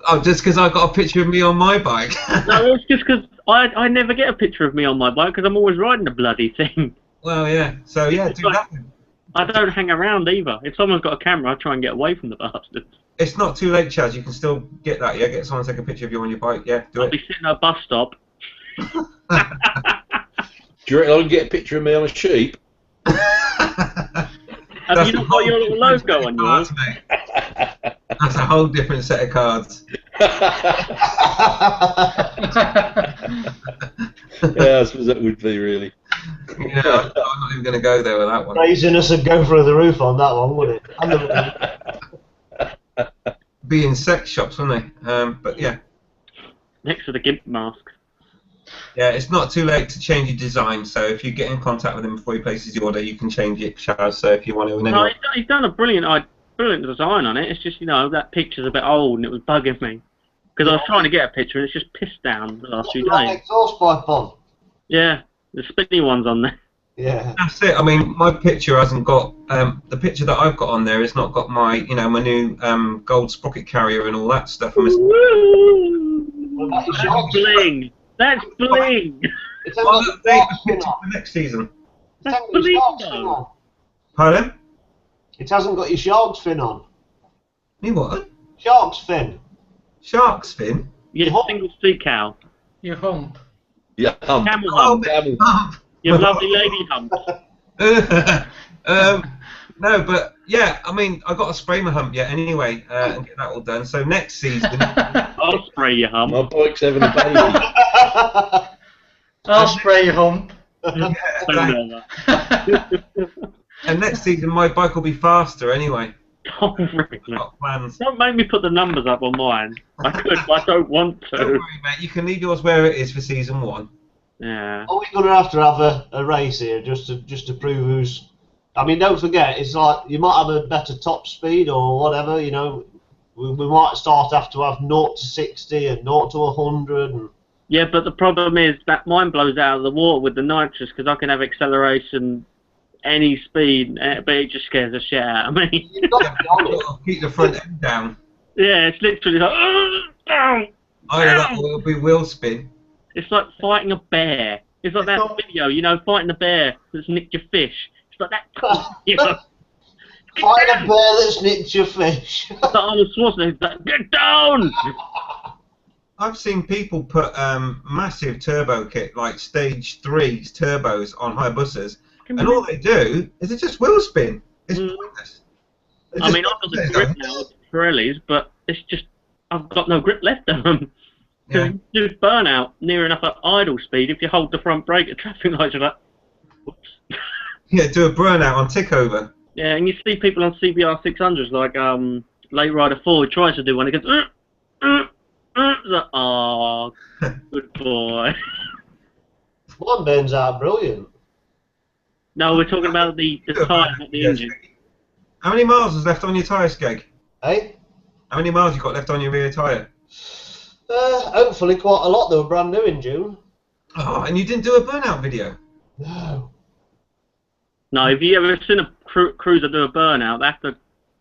Oh, just because I got a picture of me on my bike. No, it's just because I never get a picture of me on my bike because I'm always riding the bloody thing. Well, yeah. So yeah, do that. I don't hang around either. If someone's got a camera, I try and get away from the bastards. It's not too late, Chaz. You can still get that. Yeah, get someone to take a picture of you on your bike. Yeah, do I'll it. be sitting at a bus stop. Do you reckon I can get a picture of me on a sheep? Have you not got your little logo on yours? Mate. That's a whole different set of cards. Yeah, I suppose that would be really. Yeah, I'm not even going to go there with that one. Craziness would go through the roof on that one, wouldn't it? Be in sex shops, wouldn't they? But yeah. Next to the gimp masks. Yeah, it's not too late to change your design, so if you get in contact with him before he places the order, you can change it, Chaz, so if you want to. No, he's done a brilliant design on it. It's just, you know, that picture's a bit old and it was bugging me. Because I was trying to get a picture and it's just pissed down the last few days. Exhaust pipe on. Yeah, the spinny one's on there. Yeah. That's it. I mean, my picture hasn't got the picture that I've got on there. It's not got my, you know, my new gold sprocket carrier and all that stuff. That's bling. That's bling. It's I'll update the picture for next season. That's bling though. Pardon? It hasn't got your shark's fin on. Me what? Shark's fin. Shark's fin? Yeah, single sea cow. You hump. Yeah, Camel hump. Hump. You have lovely lady hump. No, but yeah, I mean, I got to spray my hump yet anyway, and get that all done. So next season, I'll spray your hump. My bike's having a baby. I'll spray your hump. yeah, and next season my bike will be faster anyway. Oh, really? Got plans. Don't make me put the numbers up on mine. I could, but I don't want to. Don't worry, mate. You can leave yours where it is for season 1. Yeah. Are we going to have a race here just to prove who's? I mean, don't forget, it's like you might have a better top speed or whatever. You know, we might have to have 0 to 60 and 0 to 100. And Yeah, but the problem is that mine blows out of the water with the nitrous because I can have acceleration any speed, but it just scares the shit out of me. you've got to be honest. Keep the front end down. Yeah, it's literally like, down. I know that will be wheel spin. It's like fighting a bear. It's like that video, you know, fighting the bear that's nicked your fish. It's like that. You know, Find a bear that's nicked your fish. it's like Arnold Schwarzenegger's like, get down! I've seen people put massive turbo kit, like stage 3 turbos on high buses, and all they do is they just wheel spin. It's pointless. I mean, I've got the grip now with Pirellis, but it's just, I've got no grip left on them. Yeah. You do burnout near enough at idle speed if you hold the front brake at traffic lights, you're like, whoops. Yeah, do a burnout on tick over. Yeah, and you see people on CBR 600s like Late Rider 4 who tries to do one, he goes, like, oh, good boy. One burns out brilliant. No, we're talking about the tyre, not the engine. How many miles is left on your tyre, Skeg? Eh? How many miles you got left on your rear tyre? Hopefully quite a lot. They were brand new in June. Oh, and you didn't do a burnout video? No. No, if you ever seen a cruiser do a burnout, they have to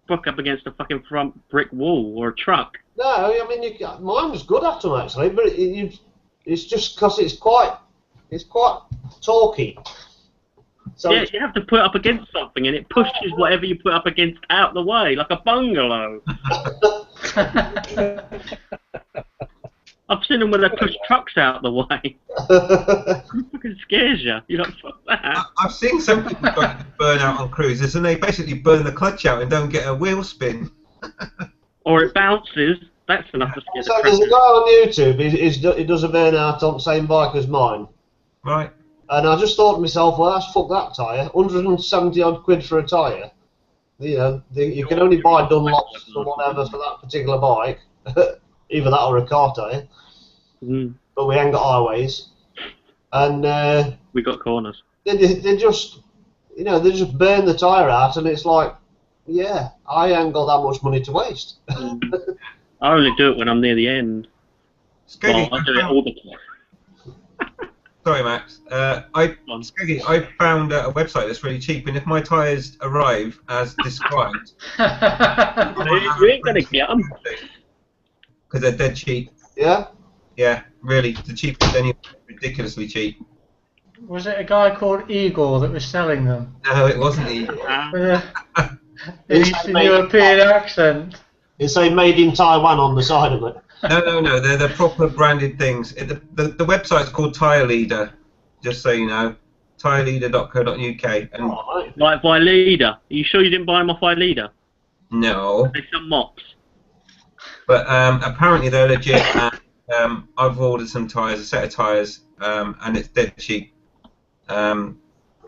buck up against a fucking front brick wall or a truck. No, I mean mine was good at them actually, but it's just because it's quite talky. So Yeah, you have to put it up against something, and it pushes whatever you put up against out the way, like a bungalow. I've seen them where they push trucks out the way. It fucking scares you. You're like, fuck that. I've seen some people try to burn out on cruisers, and they basically burn the clutch out and don't get a wheel spin. Or it bounces. That's enough to scare So the there's a crap guy on YouTube. He does a burnout on the same bike as mine, Right. and I just thought to myself, well, that's fuck that tyre. 170 odd quid for a tyre. You know, you can only buy Dunlops or whatever for that particular bike. Either that or a car tyre. But we ain't got highways, and We got corners. they just, you know, they just burn the tyre out, and it's like, yeah, I ain't got that much money to waste. I only do it when I'm near the end. Skeggy, Well, I do it all the time. sorry, Max. Skeggy, I found a website that's really cheap, and if my tyres arrive as described, You ain't gonna get them. because they're dead cheap. Yeah. Yeah, really, the cheapest anyway, ridiculously cheap. Was it a guy called Igor that was selling them? No, it wasn't Igor. With an Eastern European accent. It's a made in Taiwan on the side of it. No, they're the proper branded things. The website's called Tyre Leader, just so you know. Tyreleader.co.uk. And Like Vileda. Are you sure you didn't buy them off Vileda? no, They some mops. but apparently they're legit. And, I've ordered some tyres, a set of tyres, and it's dead cheap.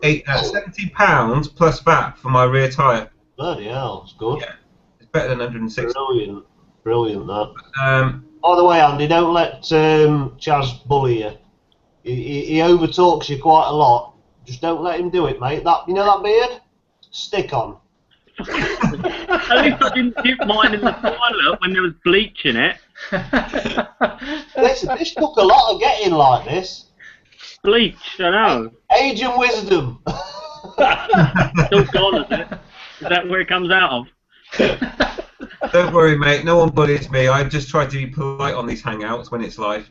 £70 plus VAT for my rear tyre. Bloody hell, it's good. Yeah. It's better than 160. Brilliant that. Um, By the way, Andy, don't let Chaz bully you. He overtalks you quite a lot. Just don't let him do it, mate. You know that beard? Stick on. At least I didn't dip mine in the toilet when there was bleach in it. This took a lot of getting like this. Bleach, I know. Age and wisdom. Still gone, is it? Is that where it comes out of? don't worry, mate. No one bullies me. I just try to be polite on these hangouts when it's live.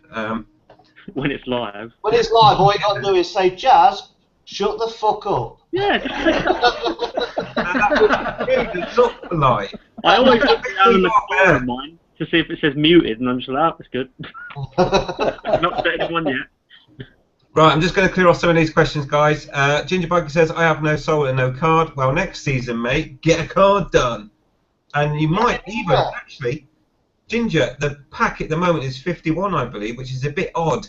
When it's live. When it's live, all you got to do is say, Chaz, shut the fuck up. Yeah, just say It's not polite. I always look down in the corner of mine to see if it says muted, and I'm just like, oh, that's good. I've not said anyone yet. Right, I'm just going to clear off some of these questions, guys. Ginger Biker says, I have no soul and no card. Well, next season, mate, get a card done. And you might even, actually, Ginger, the pack at the moment is 51, I believe, which is a bit odd.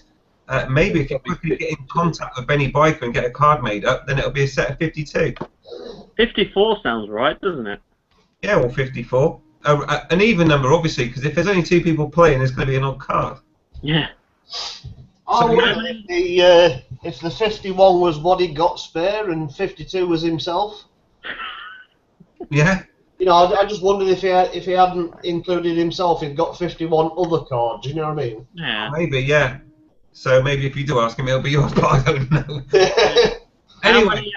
Maybe if you quickly get in contact with Benny Biker and get a card made up, then it'll be a set of 52. 54 sounds right, doesn't it? Yeah, well, 54. An even number, obviously, because if there's only 2 people playing, there's going to be an odd card. Yeah. I So, wonder if the 51 was what he got spare and 52 was himself. Yeah? You know, I just wondered if he hadn't included himself, he'd got 51 other cards. You know what I mean? Yeah. Maybe, yeah. So maybe if you do ask him, it'll be yours, but I don't know. Anyway,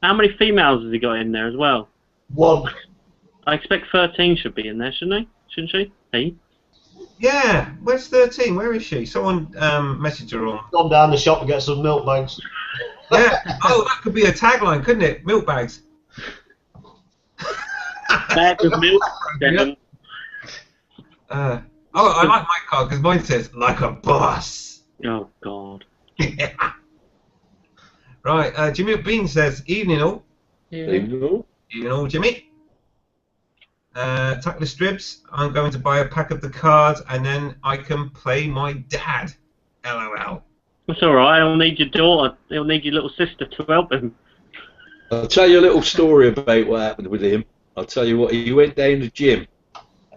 how many females has he got in there as well? 1. I expect 13 should be in there, shouldn't she? He? Yeah, where's 13? Where is she? Someone messaged her on. Gone down the shop to get some milk bags. Yeah. Oh, that could be a tagline, couldn't it? Milk bags. Bag of milk. I like my card because mine says like a boss. Oh God. Yeah. Right. Jimmy Bean says, "Evening all." Evening. Evening all, Jimmy. Tackler Stribs, I'm going to buy a pack of the cards and then I can play my dad. LOL. That's alright, he'll need your daughter, he'll need your little sister to help him. I'll tell you a little story about what happened with him. I'll tell you what, he went down the gym,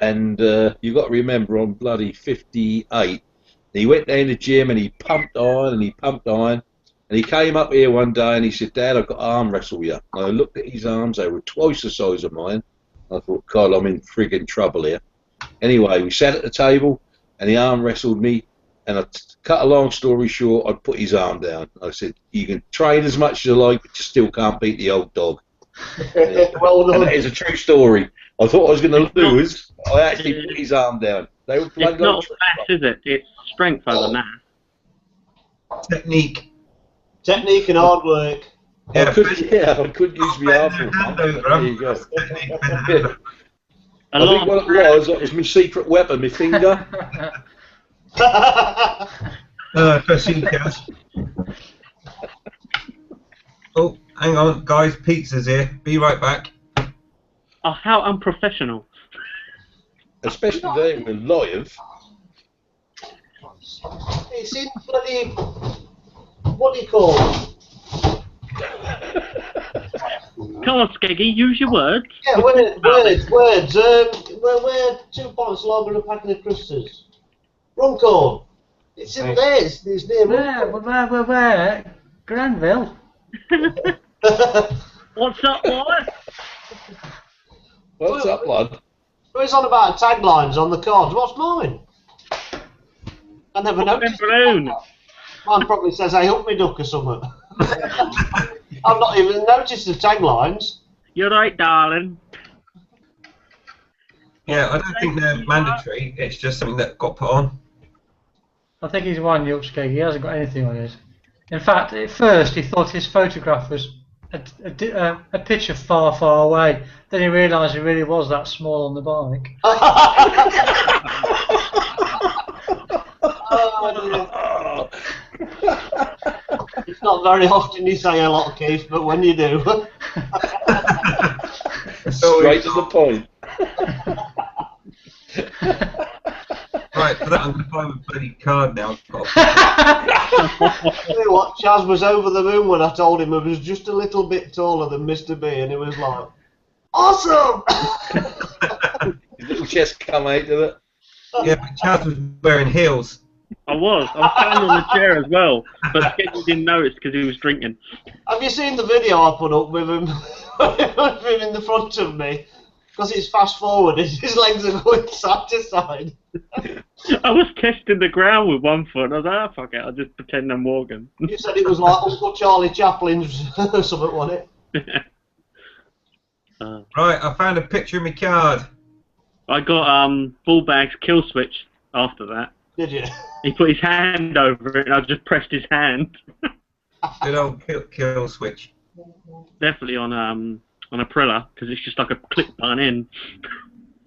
and you got to remember, I'm bloody 58. He went down the gym and he pumped iron and he pumped iron, and he came up here one day and he said, Dad, I've got to arm wrestle you. And I looked at his arms, they were twice the size of mine. I thought, God, I'm in friggin' trouble here. Anyway, we sat at the table and he arm wrestled me, and I cut a long story short, I put his arm down. I said, you can train as much as you like, but you still can't beat the old dog. Well done. And that is a true story. I thought I was going to lose. I actually put his arm down. They were playing It's not mass, is it? It's strength over mass. Technique. Technique and hard work. I could use my arm. There you go. I think what it was my secret weapon, my finger. Oh, hang on, guys, pizza's here. Be right back. Oh, how unprofessional. Especially they were live. It's in bloody... What do you call it? Come on, Skeggy, use your words. Yeah, words. We're 2 points longer than a packet of crisps. Runcorn. It's in there. It's near Runcorn. Where? Granville. What's up, boy? What's up, lad? It's on about taglines on the cards. What's mine? I never noticed. Balloon. Mine probably says, "Hey, help me duck" or something. I've not even noticed the taglines. You're right, darling. Yeah, I don't think they're mandatory. It's just something that got put on. I think he's winding up, Skeggy. He hasn't got anything on it. In fact, at first he thought his photograph was a picture far, far away. Then he realised it really was that small on the bike. It's not very often you say a lot, Keith, but when you do. Straight to the point. Right, for that I'm going to buy my bloody card now. Tell you what, Chaz was over the moon when I told him I was just a little bit taller than Mr. B, and he was like, awesome! His little chest come out of it. Yeah, but Chaz was wearing heels. I was standing on the chair as well, but Skeggy didn't notice because he was drinking. Have you seen the video I put up with him, with him in the front of me? Because it's fast forward, his legs are going side to side. I was testing the ground with one foot, and I was like, oh, fuck it, I'll just pretend I'm walking. You said it was like Uncle Charlie Chaplin's or something, wasn't it? Right, I found a picture of my card. I got Bullbag's kill switch after that. Did you? He put his hand over it, and I just pressed his hand. Good old kill switch. Definitely on Aprilla, because it's just like a click button in.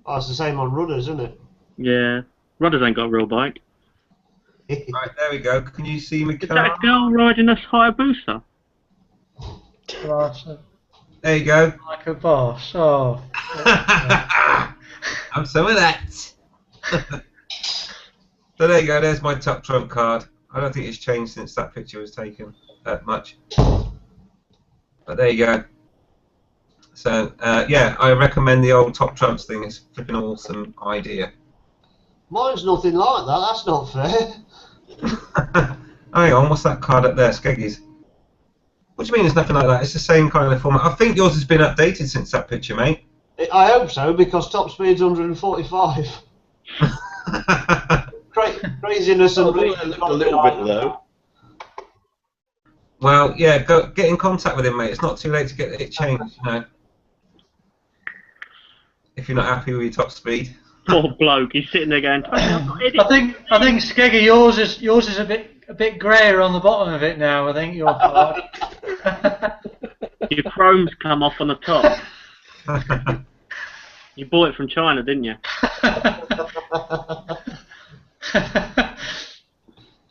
Oh, it's the same on rudders, isn't it? Yeah. Rudders ain't got a real bike. Right, there we go. Can you see me? Is that a girl riding a Hayabusa? Right, There you go. like a boss. Oh. I'm some of that. So there you go. There's my top trump card. I don't think it's changed since that picture was taken that much. But there you go. So yeah, I recommend the old top trumps thing. It's a flipping awesome idea. Mine's nothing like that. That's not fair. Hang on, what's that card up there? Skeggies. What do you mean it's nothing like that? It's the same kind of format. I think yours has been updated since that picture, mate. I hope so, because top speed's 145. Craziness and It looked a little bit low. Well, yeah, get in contact with him, mate. It's not too late to get it changed, you know. If you're not happy with your top speed. Poor bloke, he's sitting there going, I think Skeggy, yours is a bit greyer on the bottom of it now. I think your card. your chrome's come off on the top. You bought it from China, didn't you?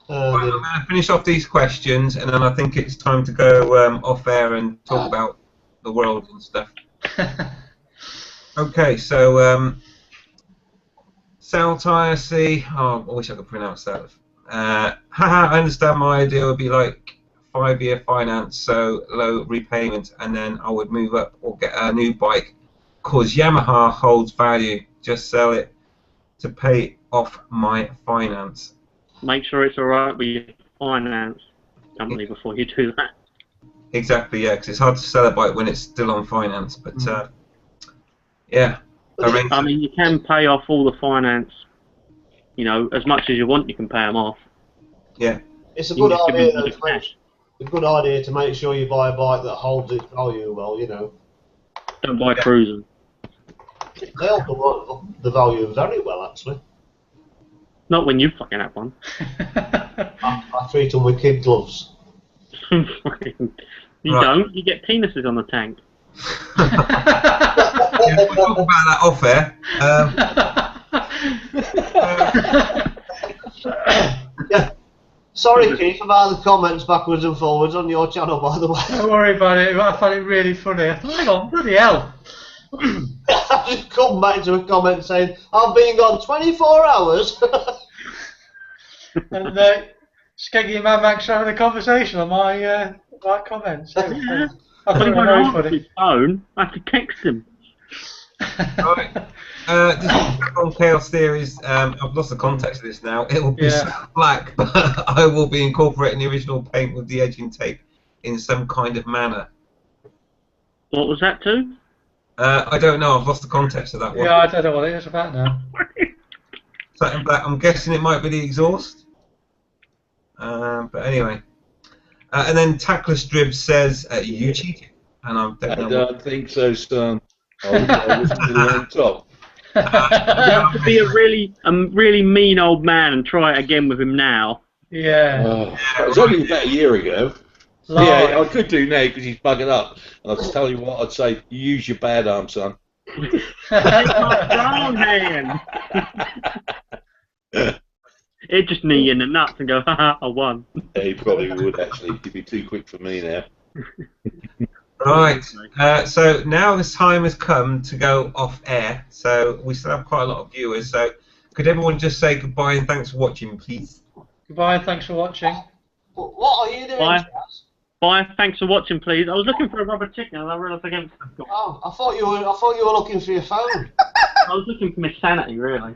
Well, I'm going to finish off these questions, and then I think it's time to go off air and talk about the world and stuff. Okay, so Saltire C. Oh, I wish I could pronounce that. Haha, I understand my idea would be like 5-year finance, so low repayment, and then I would move up or get a new bike. Cause Yamaha holds value. Just sell it to pay off my finance. Make sure it's alright with your finance company before you do that. Exactly, yeah, because it's hard to sell a bike when it's still on finance. But yeah, I mean, you can pay off all the finance. You know, as much as you want, you can pay them off. Yeah, it's a good idea. A good idea to make sure you buy a bike that holds its value well. You know, don't buy cruisers. They hold the value very well, actually. Not when you fucking have one. I treat them with kid gloves. You don't. You get penises on the tank. Yeah, we'll talk about that off air. Yeah. Sorry, Keith, about the comments backwards and forwards on your channel, by the way. Don't worry about it. I found it really funny. I thought, hang on, bloody hell. I've just come back to a comment saying, I've been gone 24 hours. And Skeggy and Mad Max are having a conversation on my comments. So, Yeah. I thought it was very funny. His phone. I have to text him. Right. This is on Chaos Theories. I've lost the context of this now. It will be black, but I will be incorporating the original paint with the edging tape in some kind of manner. What was that to? I don't know. I've lost the context of that one. Yeah, I don't know what it is about now. Something black. I'm guessing it might be the exhaust. But anyway. And then Tackless Drib says, you cheated. And I don't think so, son. I was on top. You have to be a really mean old man and try it again with him now. Yeah. It was only about a year ago. Yeah, I could do now because he's bugging up. And I'll tell you what, I'd say, use your bad arm, son. Wrong hand. It'd just knee you in the nuts and go, haha, I won. Yeah, he probably would actually. He'd be too quick for me now. Right. So now this time has come to go off air. So we still have quite a lot of viewers. So could everyone just say goodbye and thanks for watching, please? Goodbye and thanks for watching. What are you doing, Bye. Chaz? Bye. Thanks for watching, please. I was looking for a rubber chicken and I realised I gave Oh, I thought you were looking for your phone. I was looking for my sanity, really.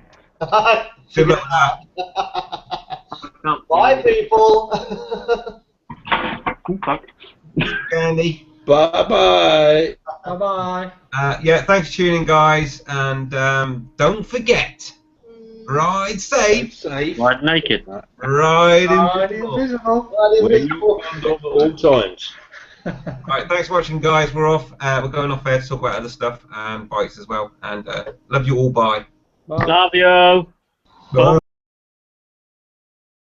Good luck with that. Bye, people. Oh, fuck. Andy. Bye-bye. Bye-bye. Yeah, thanks for tuning in, guys. And don't forget, ride safe. Ride naked. Ride invisible. At all times. Right, thanks for watching, guys. We're off. We're going off air to talk about other stuff and bikes as well. And love you all. Bye. Love you. Bye.